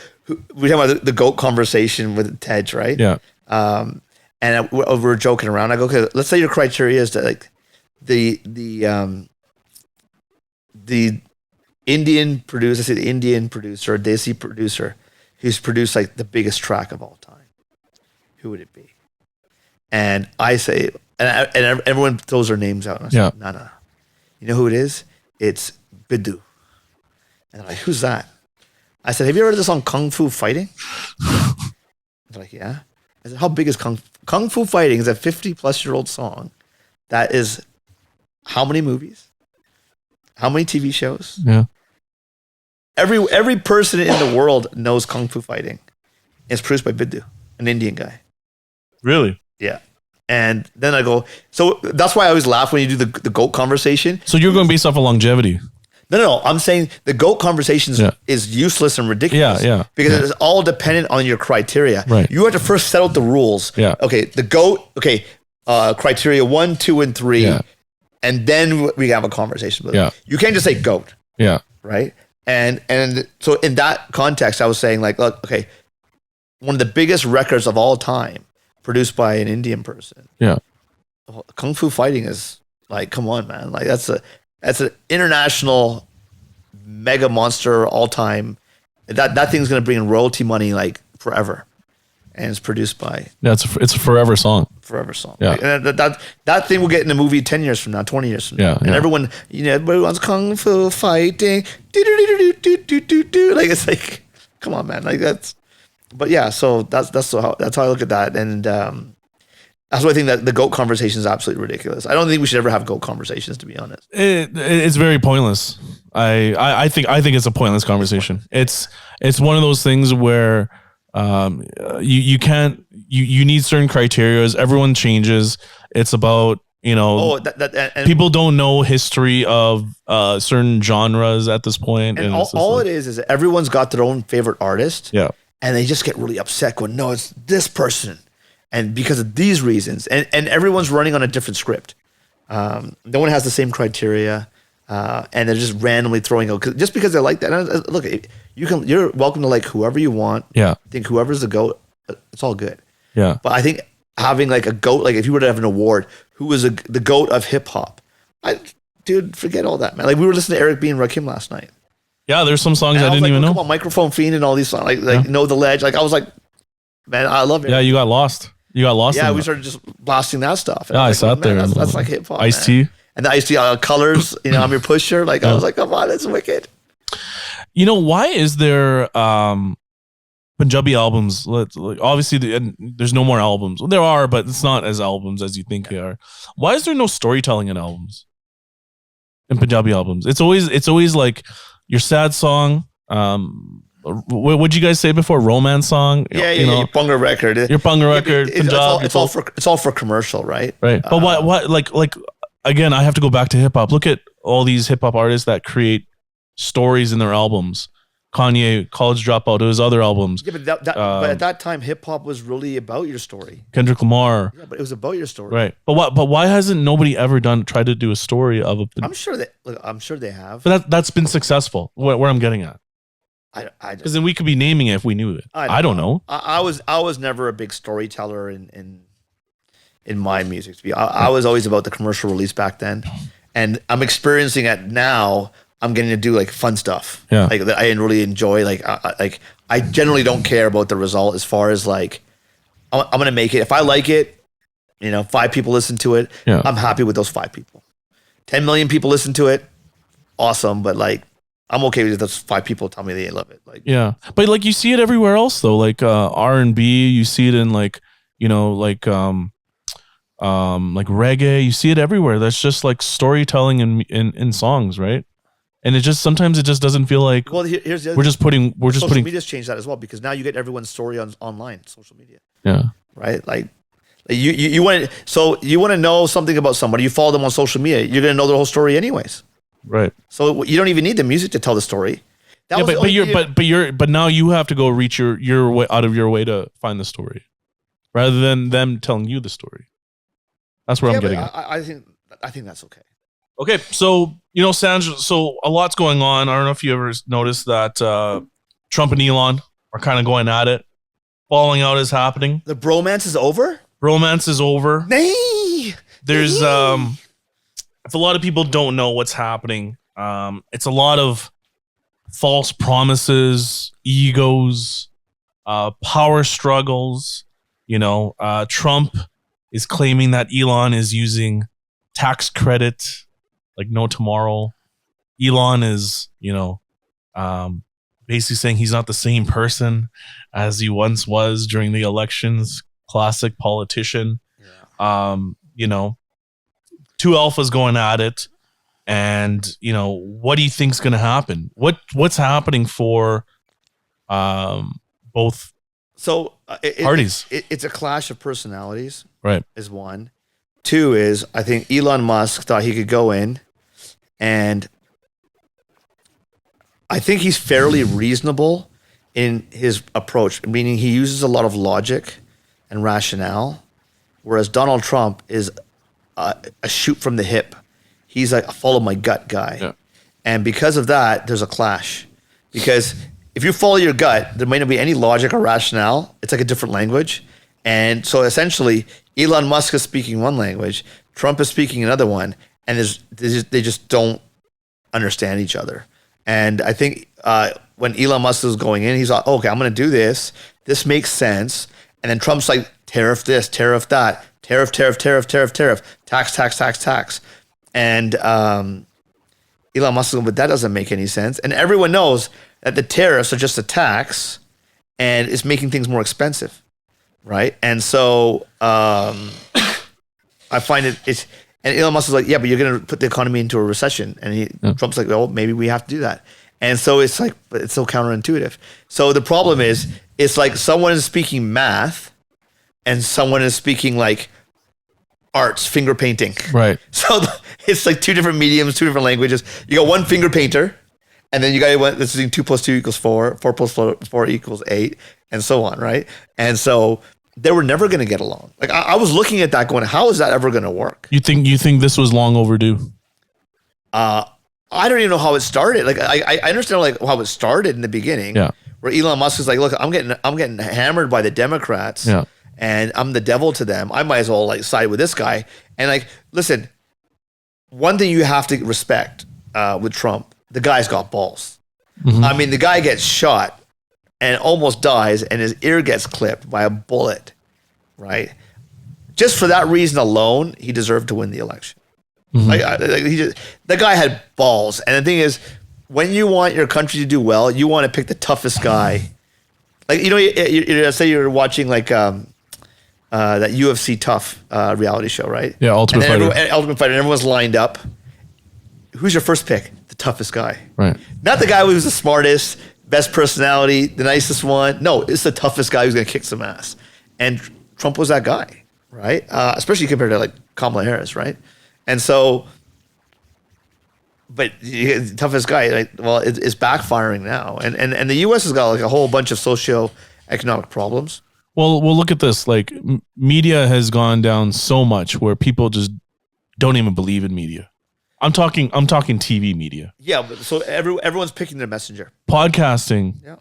we talk about the GOAT conversation with Tej, right? Yeah. And we're joking around. I go, okay, let's say your criteria is that like the Indian producer, let's say the Indian producer, or Desi producer, who's produced like the biggest track of all time. Who would it be? And I say, and everyone throws their names out. And I say, Yeah. no. You know who it is? It's Biddu. And they're like, who's that? I said, have you ever heard of the song Kung Fu Fighting? They're like, yeah. I said, how big is Kung Fu Fighting? Is a 50-plus-year-old song that is how many movies? How many TV shows? Yeah. Every person in the world knows Kung Fu Fighting. It's produced by Biddu, an Indian guy. Really? Yeah. And then I go, so that's why I always laugh when you do the GOAT conversation. So you're going based off of longevity. No. I'm saying the GOAT conversation Yeah. is useless and ridiculous. Yeah. Because it's all dependent on your criteria. Right. You have to first set out the rules. Yeah. Okay, the GOAT, criteria 1, 2, and 3. Yeah. And then we have a conversation with Yeah. it. You can't just say GOAT, Yeah. right? And so in that context, I was saying like, look, okay, one of the biggest records of all time produced by an Indian person. Yeah. Kung Fu Fighting is like, come on, man. Like that's an international mega monster all time. That thing's gonna bring in royalty money like forever. And it's produced by Yeah. It's a forever song. forever song. Yeah. Like, and that thing will get in a movie 10 years from now, 20 years from now. Yeah, And yeah. everyone, everybody wants kung fu fighting. Do-do-do-do-do-do-do-do. Like, it's like, come on, man. Like, but yeah, so that's how I look at that. And that's why I think that the GOAT conversation is absolutely ridiculous. I don't think we should ever have GOAT conversations, to be honest. It's very pointless. I think it's a pointless conversation. It's one of those things where you can't you need certain criteria. Everyone changes. It's about And people don't know history of certain genres at this point, And it's just all like- it is everyone's got their own favorite artist. Yeah. And they just get really upset going, no, it's this person. And because of these reasons. And everyone's running on a different script. No one has the same criteria. And they're just randomly throwing out, just because they like that. And look, you're welcome to like whoever you want. Yeah. I think whoever's the GOAT, it's all good. Yeah. But I think having like a GOAT, like if you were to have an award, who was the GOAT of hip hop? Dude, forget all that, man. Like we were listening to Eric B. and Rakim last night. Yeah, there's some songs And I was didn't like, even well, know. Come on, Microphone Fiend and all these songs, like Know the Ledge. Like I was like, man, I love it. Yeah, you got lost. Yeah, in we that. started just blasting that stuff. And Yeah, I was like, sat there. That's like hip hop. Ice-T. And the Ice-T Colors, I'm your pusher. Like I was like, come on, it's wicked. Why is there Punjabi albums? Like obviously, and there's no more albums. Well, there are, but it's not as albums as you think they are. Why is there no storytelling in albums? In Punjabi albums, it's always like your sad song. What'd you guys say before? Romance song. Yeah, your Bhangra record. Your Bhangra record. It's all for commercial, right? Right. But what like again, I have to go back to hip hop. Look at all these hip hop artists that create stories in their albums. Kanye, College Dropout, his other albums. Yeah, but at that time, hip hop was really about your story. Kendrick Lamar. Yeah, but it was about your story. Right. But why hasn't nobody ever tried to do a story of a I'm sure they have. But that's been successful. Where I'm getting at. Because then we could be naming it if we knew it. I don't know. I was never a big storyteller in my music. I was always about the commercial release back then, and I'm experiencing it now. I'm getting to do like fun stuff. Yeah. Like that I really enjoy. Like I generally don't care about the result as far as like I'm gonna make it. If I like it, 5 people listen to it. Yeah. I'm happy with those 5 people. 10 million people listen to it. Awesome, but like. I'm okay with those 5 people tell me they love it. Like yeah, but like you see it everywhere else though, like R&B. You see it in like like reggae. You see it everywhere. That's just like storytelling in songs, right? And sometimes it just doesn't feel like. Well, here's the other. Social media's changed that as well because now you get everyone's story online, social media. Yeah. Right. Like you want to know something about somebody. You follow them on social media. You're gonna know their whole story anyways. Right. So you don't even need the music to tell the story. But now you have to go reach your way out of your way to find the story, rather than them telling you the story. That's where I'm getting at. I think that's okay. Okay, so Sanj, so a lot's going on. I don't know if you ever noticed that Trump and Elon are kind of going at it. Falling out is happening. The bromance is over. Romance is over. Nay. There's if a lot of people don't know what's happening, it's a lot of false promises, egos, power struggles. Trump is claiming that Elon is using tax credit like no tomorrow. Elon is, basically saying he's not the same person as he once was during the elections. Classic politician. Yeah. Two alphas going at it, and what do you think's going to happen? What's happening for both parties? It's a clash of personalities, right? Is one. 2 is I think Elon Musk thought he could go in, and I think he's fairly reasonable in his approach, meaning he uses a lot of logic and rationale, whereas Donald Trump is a shoot from the hip. He's like a follow my gut guy. Yeah. And because of that, there's a clash. Because if you follow your gut, there may not be any logic or rationale. It's like a different language. And so essentially, Elon Musk is speaking one language, Trump is speaking another one, and they just don't understand each other. And I think when Elon Musk was going in, he's like, okay, I'm going to do this. This makes sense. And then Trump's like, tariff this, tariff that. tariff, tax. And Elon Musk is going, but that doesn't make any sense. And everyone knows that the tariffs are just a tax and it's making things more expensive, right? And so I find it's, and Elon Musk is like, yeah, but you're going to put the economy into a recession. And Trump's like, well, maybe we have to do that. And so it's like, but it's so counterintuitive. So the problem is, it's like someone is speaking math and someone is speaking like arts, finger painting. Right. So it's like two different mediums, two different languages. You got one finger painter, and then you got one that's doing 2 + 2 = 4, 4 + 4 = 8, and so on, right? And so they were never going to get along. Like I was looking at that going, how is that ever going to work? You think this was long overdue? I don't even know how it started. Like I understand like how it started in the beginning. Yeah. Where Elon Musk is like, look, I'm getting hammered by the Democrats. Yeah. And I'm the devil to them. I might as well like side with this guy. And like, listen, one thing you have to respect with Trump, the guy's got balls. Mm-hmm. I mean, the guy gets shot and almost dies, and his ear gets clipped by a bullet, right? Just for that reason alone, he deserved to win the election. Mm-hmm. The guy had balls. And the thing is, when you want your country to do well, you want to pick the toughest guy. Like, you say you're watching like that UFC Tough reality show, right? Yeah, Ultimate Fighter. Ultimate Fighter. And everyone's lined up. Who's your first pick? The toughest guy. Right. Not the guy who's the smartest, best personality, the nicest one. No, it's the toughest guy who's going to kick some ass. And Trump was that guy, right? Especially compared to like Kamala Harris, right? And so, but the toughest guy, like, well, it's backfiring now. And the U.S. has got like a whole bunch of socio-economic problems. Well, look at this. Like, media has gone down so much where people just don't even believe in media. I'm talking TV media. Yeah, but so everyone's picking their messenger. Podcasting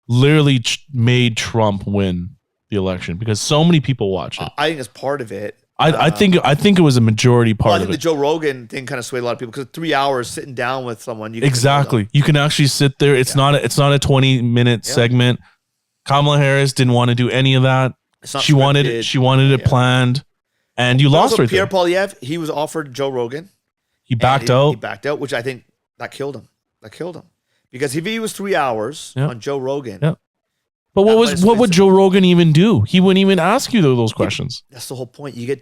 literally made Trump win the election because so many people watch it. I think it's part of it. I think it was a majority part of it. The Joe Rogan thing kind of swayed a lot of people because 3 hours sitting down with someone. Exactly. You can actually sit there. It's not a 20-minute segment. Kamala Harris didn't want to do any of that. She wanted it planned, and you lost right Pierre there. Poilievre, he was offered Joe Rogan. He backed out. He backed out, which I think that killed him. Because if he was 3 hours on Joe Rogan. Yeah. But what would Joe Rogan even do? He wouldn't even ask you those questions. That's the whole point. You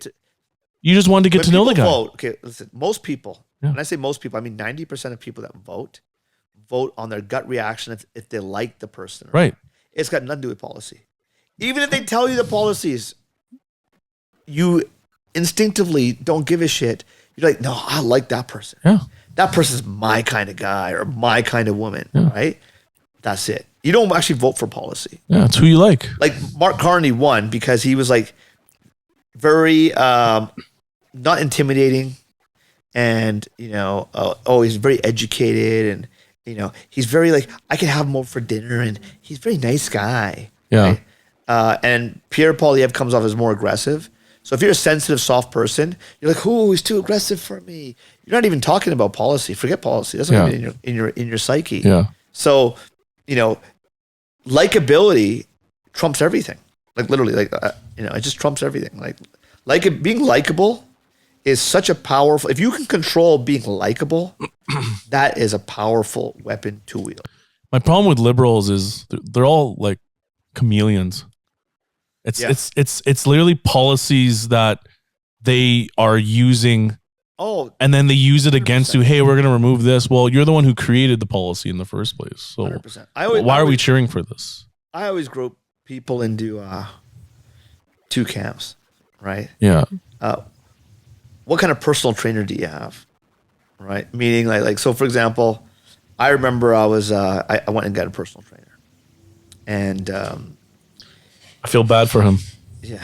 just wanted to get to know the guy. Okay, listen, most people, when I say most people, I mean 90% of people that vote on their gut reaction if they like the person. Right. It's got nothing to do with policy. Even if they tell you the policies, you instinctively don't give a shit. You're like, no, I like that person. Yeah. That person's my kind of guy or my kind of woman, right? That's it. You don't actually vote for policy. Yeah, it's who you like. Like Mark Carney won because he was like very not intimidating, and he's very educated, and he's very like, I can have him over for dinner, and he's a very nice guy. Yeah. Right? And Pierre Poilievre comes off as more aggressive. So if you're a sensitive, soft person, you're like, "Oh, he's too aggressive for me." You're not even talking about policy. Forget policy. That's not even in your psyche. Yeah. So, likability trumps everything. Like literally, it just trumps everything. Like being likable is such a powerful. If you can control being likable, that is a powerful weapon to wield. My problem with liberals is they're all like chameleons. It's literally policies that they are using. Oh, and then they use it against 100%. You. Hey, we're going to remove this. Well, you're the one who created the policy in the first place. So 100%. Why are we cheering for this? I always group people into two camps, right? Yeah. What kind of personal trainer do you have, right? Meaning like so. For example, I remember I was I went and got a personal trainer, and I feel bad for him. Yeah.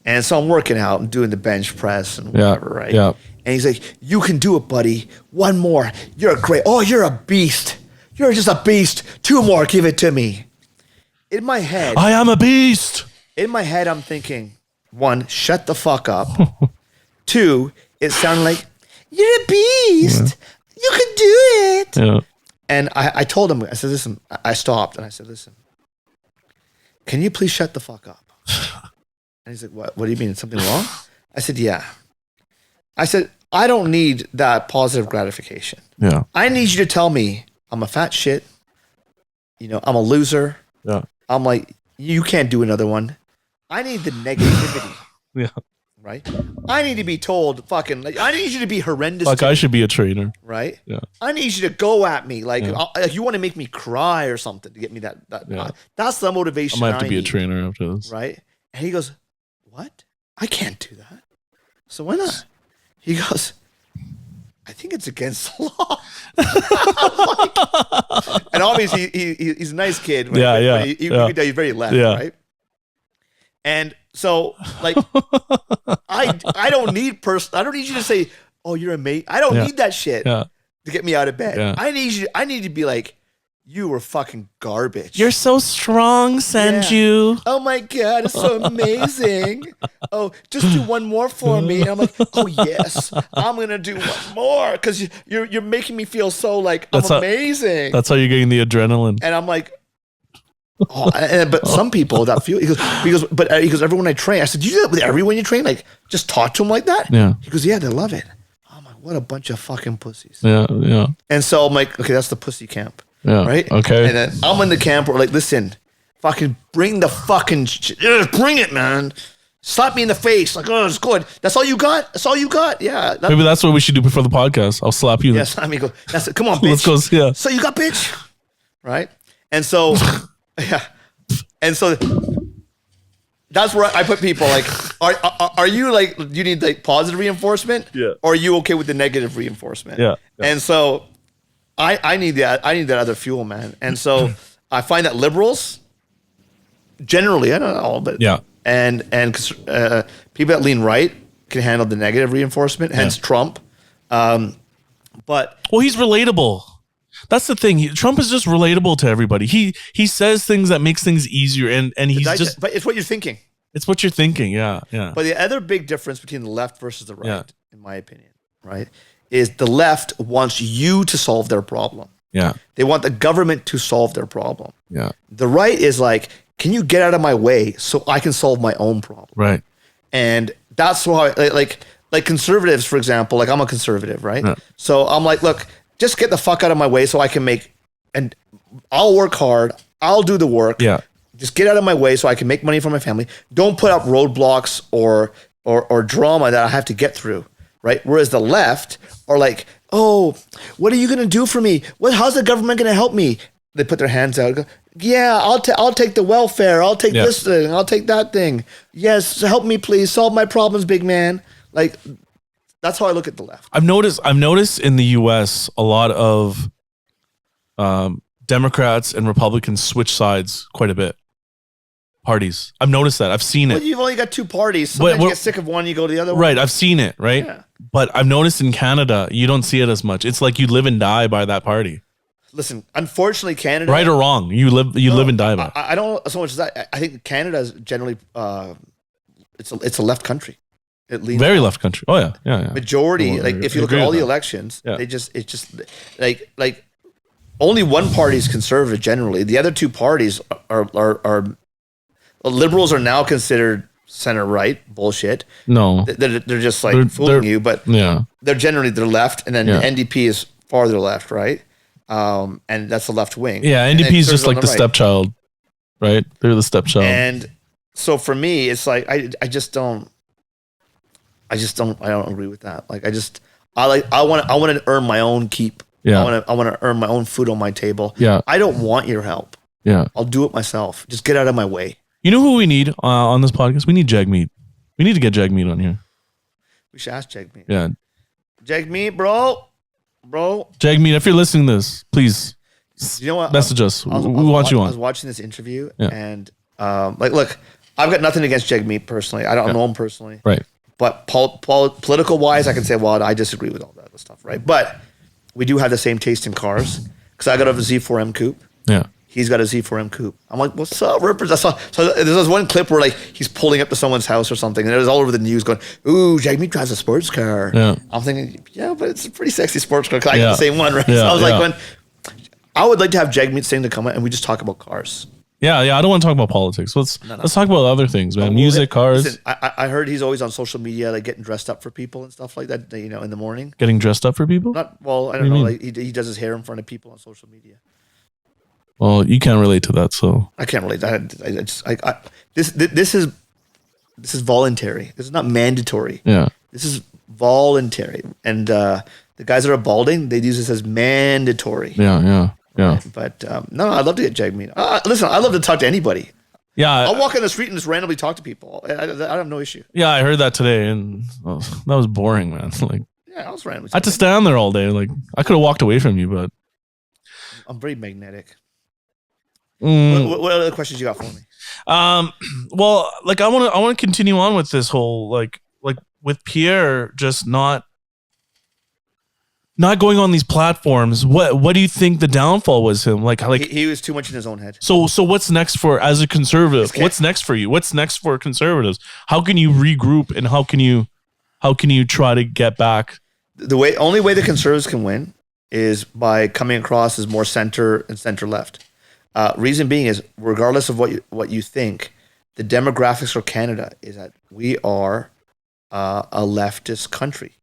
And so I'm working out and doing the bench press and whatever, right? Yeah. And he's like, "You can do it, buddy. One more. You're great. Oh, you're a beast. You're just a beast. 2 more. Give it to me." In my head, I am a beast. In my head, I'm thinking, 1, shut the fuck up. 2, it sounded like, "You're a beast. Yeah. You can do it." Yeah. And I told him, I said, "Listen," I stopped and I said, "Listen, can you please shut the fuck up?" And he's like, what do you mean? Something wrong? I said, yeah. I said, I don't need that positive gratification. Yeah. I need you to tell me I'm a fat shit. I'm a loser. Yeah. I'm like, you can't do another one. I need the negativity. Yeah. Right? I need to be told I need you to be horrendous. Like I should be a trainer. Right? Yeah. I need you to go at me. Like you want to make me cry or something to get me that. That's the motivation. I might have to be a trainer after this. Right? And he goes, what? I can't do that. So why not? He goes, I think it's against the law. And obviously he's a nice kid. Yeah. You can tell he's very left, right? And so, like, I don't need you to say, "Oh, you're a mate." I don't need that shit to get me out of bed. Yeah. I need to be like, "You were fucking garbage. You're so strong, Sanju." Yeah. Oh my god, it's so amazing. Oh, just do one more for me. And I'm like, "Oh yes, I'm gonna do one more because you're making me feel so like I'm amazing." That's how you're getting the adrenaline. And I'm like. But some people that feel he goes everyone I train. I said, do you do that with everyone you train? Like just talk to them like that? Yeah. He goes, yeah, they love it. I'm like, what a bunch of fucking pussies. Yeah. And so I'm like, okay, that's the pussy camp. Yeah. Right. Okay. And then I'm in the camp where like, listen, fucking bring the fucking bring it, man. Slap me in the face. Like, oh, it's good. That's all you got? That's all you got? Yeah. Maybe that's what we should do before the podcast. I'll slap you. Yes, I mean, go. That's it. Come on, bitch. Let's go. Yeah. So you got bitch, right? And so. Yeah, and so that's where I put people like, are you like, do you need like positive reinforcement? Yeah. Or are you okay with the negative reinforcement? Yeah. And so I need that. I need that other fuel, man. And so I find that liberals, generally, I don't know all, but and people that lean right can handle the negative reinforcement. Hence Trump. But he's relatable. That's the thing. Trump is just relatable to everybody. He says things that makes things easier, and he's just. But it's what you're thinking. It's what you're thinking. Yeah. But the other big difference between the left versus the right, in my opinion, right, is the left wants you to solve their problem. Yeah. They want the government to solve their problem. Yeah. The right is like, can you get out of my way so I can solve my own problem? Right. And that's why, like conservatives, for example, like I'm a conservative, right? Yeah. So I'm like, look. Just get the fuck out of my way so I can and I'll work hard. I'll do the work. Yeah. Just get out of my way so I can make money for my family. Don't put up roadblocks or drama that I have to get through, right? Whereas the left are like, oh, what are you going to do for me? How's the government going to help me? They put their hands out and go, yeah, I'll take the welfare. I'll take this thing. I'll take that thing. Yes, help me please. Solve my problems, big man. Like, that's how I look at the left. I've noticed in the U.S. a lot of Democrats and Republicans switch sides quite a bit. Parties. I've noticed that. I've seen it. Well, you've only got two parties. Sometimes you get sick of one, you go to the other one. Right. I've seen it. Right. Yeah. But I've noticed in Canada, you don't see it as much. It's like you live and die by that party. Listen, unfortunately, Canada. Right or wrong, you live and die by. I don't know so much as that. I think Canada is generally it's a left country. It leans very left country. Oh yeah. Majority, like if you look at all the elections, it's just like only one party is conservative generally. The other two parties are liberals are now considered center right bullshit. No, they're just like fooling you, but they're generally left, and then the NDP is farther left, right? And that's the left wing. Yeah, NDP is just like the stepchild, right? They're the stepchild. And so for me, it's like I don't agree with that. Like I want to earn my own keep. Yeah. I want to earn my own food on my table. Yeah. I don't want your help. Yeah. I'll do it myself. Just get out of my way. You know who we need on this podcast? We need Jagmeet. We need to get Jagmeet on here. We should ask Jagmeet. Yeah. Jagmeet, bro. Jagmeet, if you're listening to this, please message us. We want you on. I was watching this interview and look, I've got nothing against Jagmeet personally. I don't know him personally. Right. But political wise, I can say, well, I disagree with all that other stuff, right? But we do have the same taste in cars because I got a Z4M coupe. Yeah. He's got a Z4M coupe. I'm like, what's up, Rippers? So there's this one clip where like he's pulling up to someone's house or something, and it was all over the news going, ooh, Jagmeet drives a sports car. Yeah. I'm thinking, yeah, but it's a pretty sexy sports car. I got the same one, right? Yeah, so I was like, I would like to have Jagmeet sing the comment and we just talk about cars. Yeah, I don't want to talk about politics. Let's talk about other things, man. Music, cars. Listen, I heard he's always on social media, like getting dressed up for people and stuff like that. You know, in the morning. Getting dressed up for people? I don't know. Like he does his hair in front of people on social media. Well, you can't relate to that, so I can't relate. This is voluntary. This is not mandatory. yeah. This is voluntary, and the guys that are balding, they use this as mandatory. Yeah. But no, I'd love to get jag meat. Listen, I love to talk to anybody. Yeah, I'll walk in the street and just randomly talk to people. I have no issue. yeah, I heard that today, and that was boring, man. Like, Yeah, I was randomly. I had to stand there all day. Like, I could have walked away from you, but I'm very magnetic. What other questions you got for me? well, like I want to continue on with this whole like with Pierre just not going on these platforms. What do you think the downfall was him? Like He was too much in his own head. so what's next for as a conservative? What's next for you? What's next for conservatives? How can you regroup and how can you try to get back? Only way the conservatives can win is by coming across as more center and center left. Reason being is, regardless of what you think, the demographics for Canada is that we are a leftist country.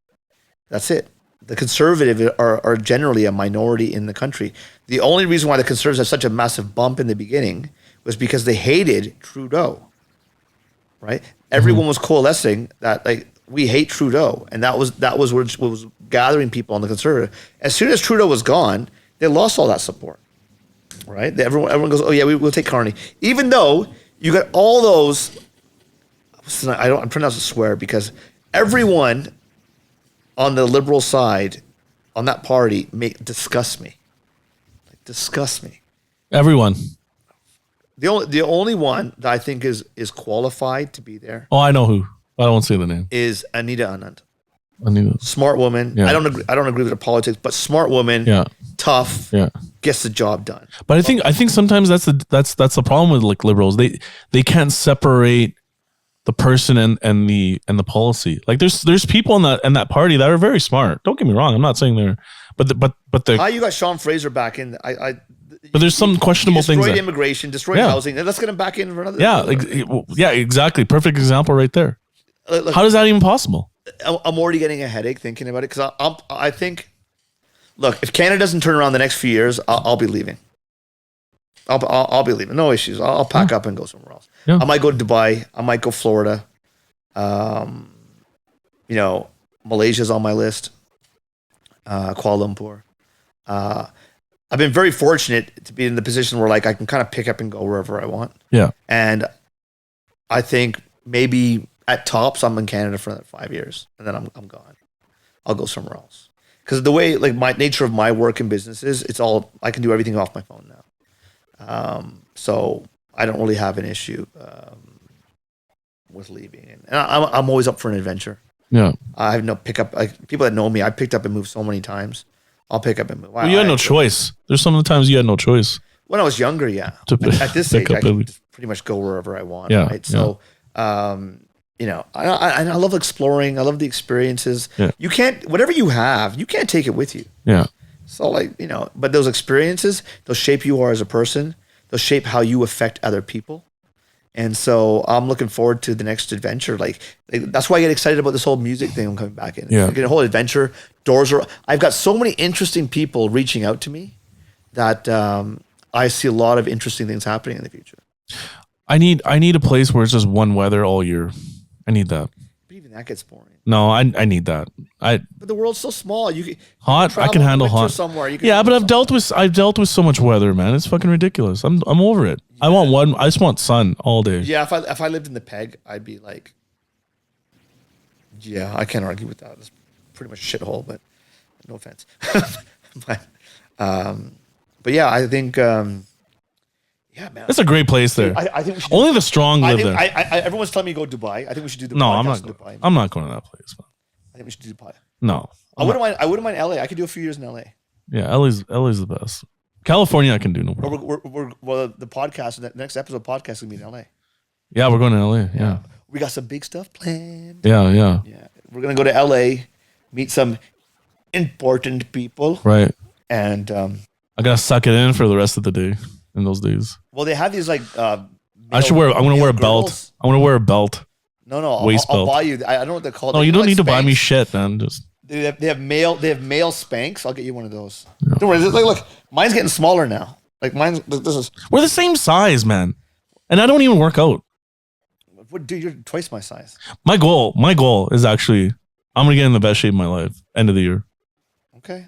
That's it. The conservative are generally a minority in the country. The only reason why the conservatives had such a massive bump in the beginning was because they hated Trudeau. Right? Everyone was coalescing that like we hate Trudeau, and that was what was gathering people on the conservative. As soon as Trudeau was gone, they lost all that support. Right? Everyone goes, oh yeah, we'll take Carney. Even though you got all those, I'm trying not to swear because everyone on the liberal side, on that party, disgust me. Disgust me. Everyone. The only one that I think is qualified to be there. Oh, I know who. I won't say the name. Is Anita Anand. Anita. Smart woman. Yeah. I don't agree with her politics, but smart woman. Yeah. Tough. Yeah. Gets the job done. But I think sometimes that's the problem with like liberals. They can't separate the person and the policy. Like there's people in that party that are very smart. Don't get me wrong. I'm not saying they're, but you got Sean Fraser back in. But there's some questionable things. Destroyed immigration, destroyed housing. Let's get him back in for another. Yeah, exactly. Perfect example right there. Look, how is that even possible? I'm already getting a headache thinking about it because I think, look, if Canada doesn't turn around the next few years, I'll be leaving. I'll be leaving. No issues. I'll pack up and go somewhere else. Yeah. I might go to Dubai. I might go Florida. Malaysia's on my list. Kuala Lumpur. I've been very fortunate to be in the position where like I can kind of pick up and go wherever I want. Yeah. And I think maybe at tops I'm in Canada for another 5 years and then I'm gone. I'll go somewhere else. Because the way like my nature of my work and business is, it's all I can do everything off my phone now. So I don't really have an issue with leaving. And I'm always up for an adventure. Yeah. I have no pickup. Like people that know me, I picked up and moved so many times. I'll pick up and move. Well, you had no choice. There's some of the times you had no choice. When I was younger, yeah. At this age, I can just pretty much go wherever I want. Yeah. Right? So, I love exploring. I love the experiences. Yeah. You can't, whatever you have, you can't take it with you. Yeah. So but those experiences, they'll shape who you are as a person. They'll shape how you affect other people. And so I'm looking forward to the next adventure. Like that's why I get excited about this whole music thing I'm coming back in. Yeah. Like, a whole adventure. I've got so many interesting people reaching out to me that I see a lot of interesting things happening in the future. I need a place where it's just one weather all year. I need that. But even that gets boring. No, I need that. But the world's so small. Hot. I can handle hot. Somewhere. But I've dealt with so much weather, man. It's fucking ridiculous. I'm over it. Yeah. I just want sun all day. Yeah, if I lived in the Peg, I'd be like, yeah, I can't argue with that. It's pretty much a shithole, but no offense. but yeah, I think. Yeah, man. It's a great place there. I think we should only the strong live there. Everyone's telling me to go to Dubai. I think we should do the No, podcast in Dubai. I'm not going to that place. Man. I think we should do Dubai. No, I wouldn't mind LA. I could do a few years in LA. Yeah, LA's the best. California, I can do no problem. Well, the podcast, the next episode podcast will be in LA. Yeah, we're going to LA. Yeah. We got some big stuff planned. Yeah. We're gonna go to LA, meet some important people. Right. And I gotta suck it in for the rest of the day. in those days. Well, they have these like. I'm gonna wear a belt. I want to wear a belt. No, Waist I'll belt. buy you. I don't know what they're called. No, They you look don't need like to buy me Spanx. shit, man. Just They have male Spanx. I'll get you one of those. Don't worry. Look, mine's getting smaller now. Like mine's. This is. we're the same size, man. And I don't even work out. What, dude? You're twice my size. My goal is actually I'm gonna get in the best shape of my life end of the year. Okay.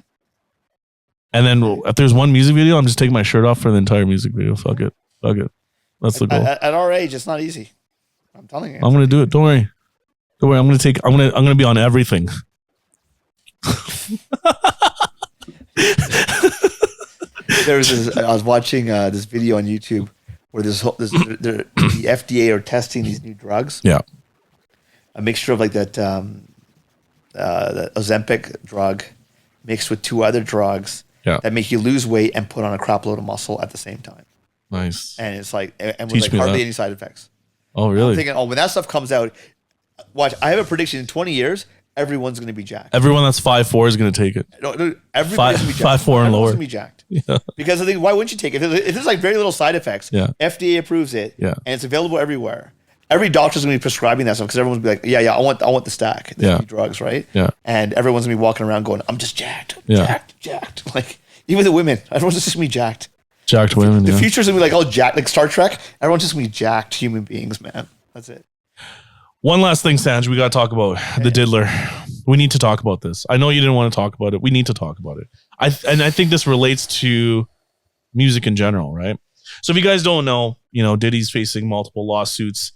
And then if there's one music video, I'm just taking my shirt off for the entire music video. Fuck it. That's the goal. At our age, it's not easy. I'm telling you. I'm gonna do it. Don't worry. I'm gonna be on everything. I was watching this video on YouTube where the FDA are testing these new drugs. Yeah. A mixture of like that Ozempic drug mixed with 2 other drugs that make you lose weight and put on a crap load of muscle at the same time. Nice. And it's like, and with Teach like me hardly that. any side effects. Oh, really? I'm thinking, when that stuff comes out, watch, I have a prediction in 20 years, everyone's going to be jacked. Everyone that's 5'4" is gonna take it. No, everybody's going to be 5'4" jacked. and Everyone's lower. going to be jacked. Yeah. Because I think, why wouldn't you take it? If there's like very little side effects, FDA approves it, and it's available everywhere. Every doctor's going to be prescribing that stuff because everyone's going to be like, I want the stack, the drugs, right? Yeah. And everyone's going to be walking around going, I'm just jacked, jacked. Like, even the women, everyone's just going to be jacked. Jacked women. The future's going to be like all jacked, like Star Trek. Everyone's just going to be jacked human beings, man. That's it. One last thing, Sanj, we got to talk about the diddler. We need to talk about this. I know you didn't want to talk about it. We need to talk about it. I think this relates to music in general, right? So if you guys don't know, Diddy's facing multiple lawsuits,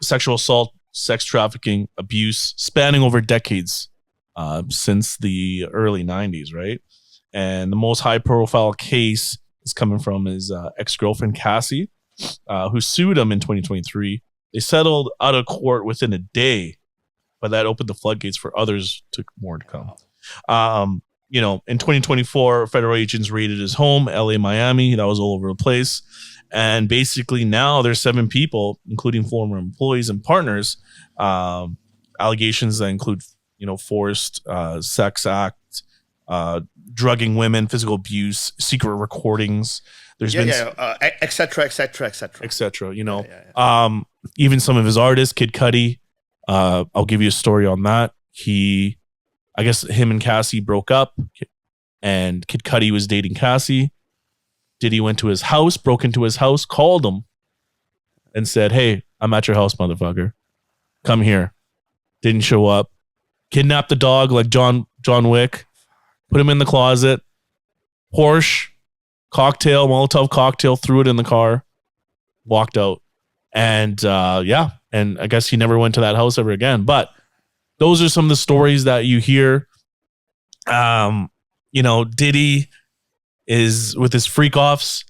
sexual assault, sex trafficking, abuse, spanning over decades since the early 90s, right? And the most high-profile case is coming from his ex-girlfriend, Cassie, who sued him in 2023. They settled out of court within a day, but that opened the floodgates for others to more to come. In 2024, federal agents raided his home, LA, Miami. That was all over the place. And basically now there's 7 people, including former employees and partners, allegations that include, forced sex act, drugging women, physical abuse, secret recordings. There's been et cetera, et cetera, et cetera. Et cetera, even some of his artists, Kid Cudi. I'll give you a story on that. I guess him and Cassie broke up, and Kid Cudi was dating Cassie. Diddy went to his house, broke into his house, called him, and said, "Hey, I'm at your house, motherfucker. Come here." Didn't show up. Kidnapped the dog like John Wick. Put him in the closet. Porsche, Molotov cocktail, threw it in the car, walked out. And and I guess he never went to that house ever again. But those are some of the stories that you hear. Diddy is with his freak offs.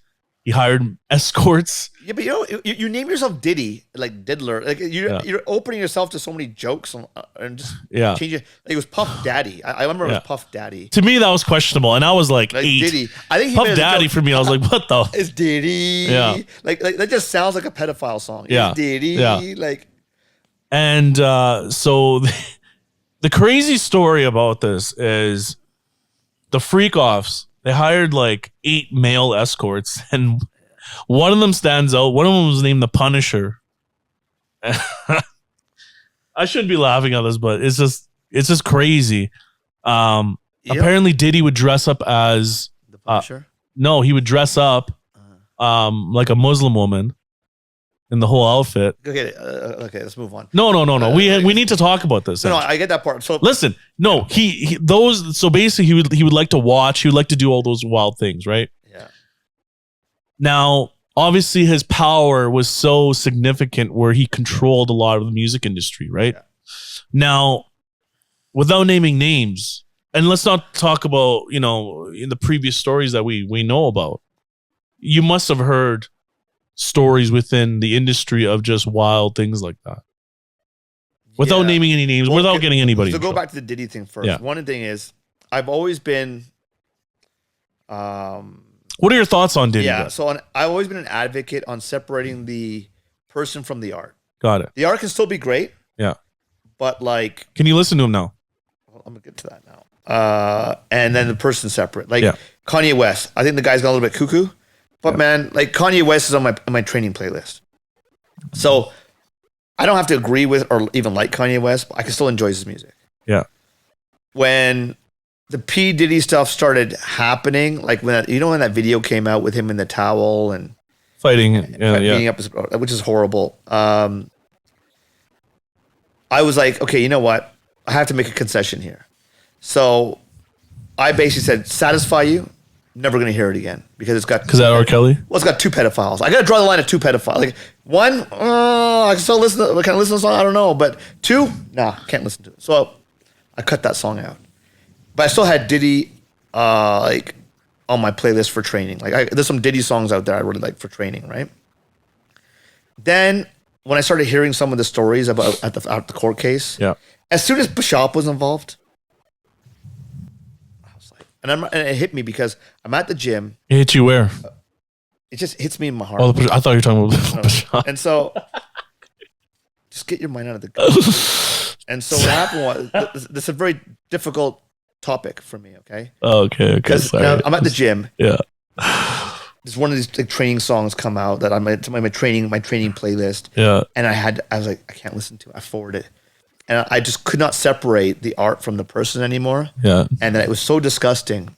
He hired escorts. Yeah, but you name yourself Diddy, like Diddler. Like you're opening yourself to so many jokes and just change it. Like it was Puff Daddy. I remember it was Puff Daddy. To me, that was questionable, and I was like 8. Diddy. I think Puff Daddy for me. I was like, what the? It's Diddy. Yeah. Like that just sounds like a pedophile song. Yeah. It's Diddy. Yeah. Like. And so the crazy story about this is the freak offs. They hired like 8 male escorts, and one of them stands out. One of them was named the Punisher. I shouldn't be laughing at this, but it's just crazy. Apparently, Diddy would dress up as The Punisher? No, he would dress up like a Muslim woman in the whole outfit. Okay, let's move on. No. We need to talk about this. No, I get that part. So listen, no, so basically he would like to watch, he would like to do all those wild things, right? Yeah. Now, obviously his power was so significant where he controlled a lot of the music industry, right? Yeah. Now, without naming names, and let's not talk about, in the previous stories that we know about, you must have heard stories within the industry of just wild things like that. Without naming any names, without getting anybody. So go back to the Diddy thing first. Yeah. One thing is, I've always been. What are your thoughts on Diddy? Yeah, so I've always been an advocate on separating the person from the art. Got it. The art can still be great. Yeah. But like. Can you listen to him now? Well, I'm gonna get to that now. And then the person separate. Like Kanye West, I think the guy's got a little bit cuckoo. But man, like Kanye West is on my training playlist. So I don't have to agree with or even like Kanye West, but I can still enjoy his music. Yeah. When the P. Diddy stuff started happening, like when that video came out with him in the towel and fighting, beating up his, which is horrible. I was like, okay, you know what? I have to make a concession here. So I basically said, satisfy you. Never going to hear it again because that R. Kelly? Well, it's got 2 pedophiles. I got to draw the line at 2 pedophiles. Like 1, I can still listen. Can I listen to the song? I don't know. But 2, nah, can't listen to it. So I cut that song out. But I still had Diddy like on my playlist for training. Like there's some Diddy songs out there I really like for training, right? Then when I started hearing some of the stories about at the court case, as soon as Bishop was involved, I was like, and it hit me because I'm at the gym. It hit you where? It just hits me in my heart. Oh, I thought you were talking about Bishop. And so, just get your mind out of the gun. And so what happened was, this is a very difficult topic for me, okay? Okay. Because I'm at the gym. Yeah. There's one of these like, training songs come out that I'm my training playlist. Yeah. And I was like, I can't listen to it. I forward it. And I just could not separate the art from the person anymore. Yeah. And it was so disgusting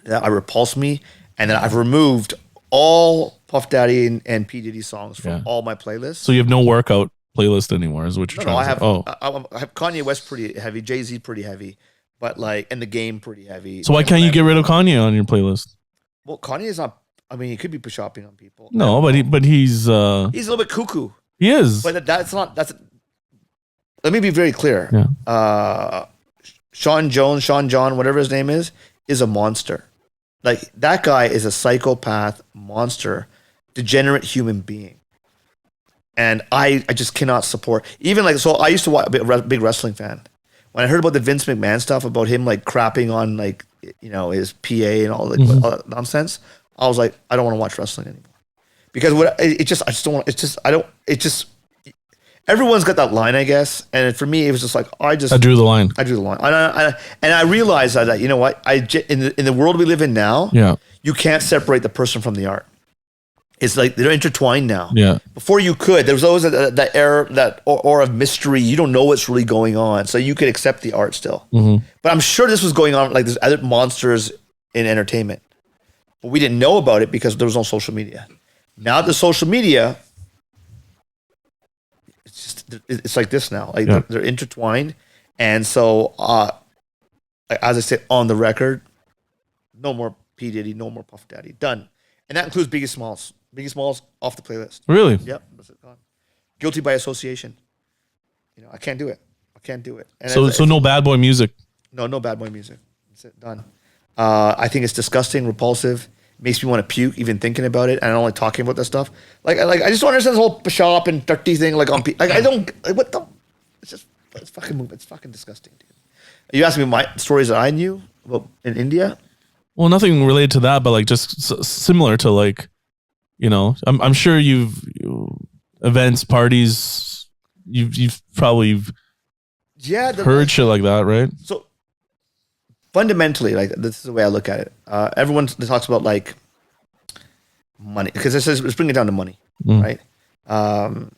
that it repulsed me. And then I've removed all Puff Daddy and P. Diddy songs from all my playlists. So you have no workout playlist anymore is what you're trying to say? I have Kanye West pretty heavy, Jay-Z pretty heavy, but like, and The Game pretty heavy. So why can't you get rid of Kanye on your playlist? Well, Kanye is not, I mean, he could be shopping on people. No, but he's... he's a little bit cuckoo. He is. But let me be very clear. Yeah. Sean John, whatever his name is a monster. Like, that guy is a psychopath, monster, degenerate human being. And I just cannot support, even like, so I used to watch, a big wrestling fan. When I heard about the Vince McMahon stuff, about him like crapping on like, his PA and all that nonsense, I was like, I don't want to watch wrestling anymore. Because everyone's got that line, I guess. And for me, it was just like, I drew the line. And I realized that, you know what, in the world we live in now, you can't separate the person from the art. It's like they're intertwined now. Yeah. Before you could, there was always that air, that aura of mystery. You don't know what's really going on, so you could accept the art still. Mm-hmm. But I'm sure this was going on. Like there's other monsters in entertainment, but we didn't know about it because there was no social media. Now the social media, it's like this now. Like they're intertwined, and so as I said on the record, no more P. Diddy, no more Puff Daddy, done, and that includes Biggie Smalls. Biggie Smalls off the playlist. Really? Yep. That's it, gone. Guilty by association. I can't do it. And so no bad boy music. No bad boy music. That's it. Done. I think it's disgusting, repulsive. Makes me want to puke even thinking about it. And I don't like talking about that stuff. Like I just don't understand this whole shop and dirty thing. Like on like I don't. Like, what the? It's fucking disgusting, dude. Are you asking me my stories that I knew about in India? Well, nothing related to that, but like just similar to like. I'm sure events, parties, you've probably heard shit like that, right? So fundamentally, like this is the way I look at it. Everyone talks about like money because let's bring it down to money, right? The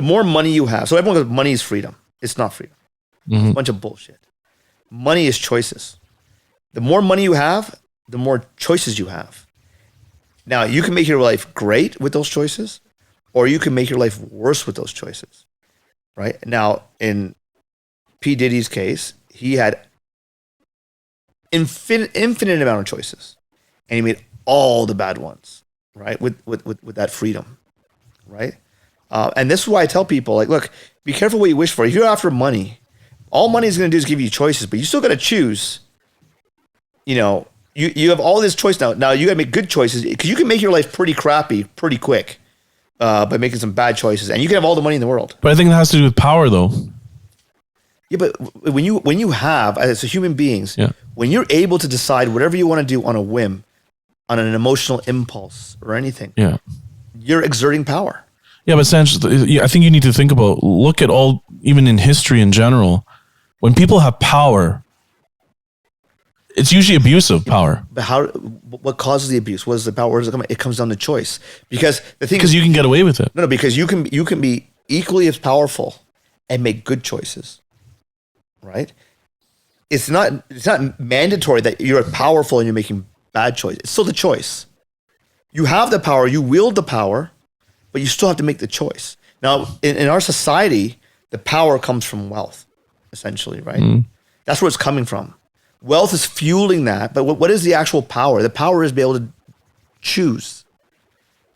more money you have, so everyone goes, money is freedom. It's not freedom. It's a bunch of bullshit. Money is choices. The more money you have, the more choices you have. Now, you can make your life great with those choices, or you can make your life worse with those choices, right? Now, in P. Diddy's case, he had infinite amount of choices, and he made all the bad ones, right? With that freedom, right? And this is why I tell people, like, look, be careful what you wish for. If you're after money, all money is going to do is give you choices, but you still got to choose, You have all this choice now. Now you got to make good choices because you can make your life pretty crappy pretty quick by making some bad choices, and you can have all the money in the world. But I think it has to do with power, though. Yeah, but when you have as a human beings, when you're able to decide whatever you want to do on a whim, on an emotional impulse or anything, you're exerting power. Yeah, but Sanj, I think you need to think about look at all even in history in general, when people have power. It's usually abuse of power. But what causes the abuse? What is the power? Where does it come? It comes down to choice. Because the thing Because you can get away with it. No, because you can be equally as powerful and make good choices. Right? It's not mandatory that you're powerful and you're making bad choices. It's still the choice. You have the power, you wield the power, but you still have to make the choice. Now, in our society, the power comes from wealth, essentially, right? That's where it's coming from. Wealth is fueling that, but what is the actual power? The power is be able to choose.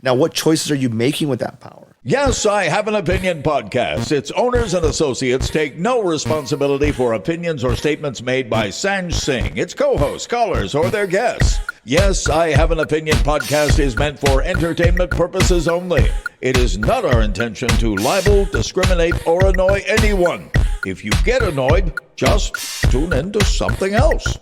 Now, what choices are you making with that power? Yes, I Have an Opinion podcast. Its owners and associates take no responsibility for opinions or statements made by Sanj Singh, its co-hosts, callers, or their guests. Yes, I Have an Opinion podcast is meant for entertainment purposes only. It is not our intention to libel, discriminate, or annoy anyone. If you get annoyed, just tune into something else.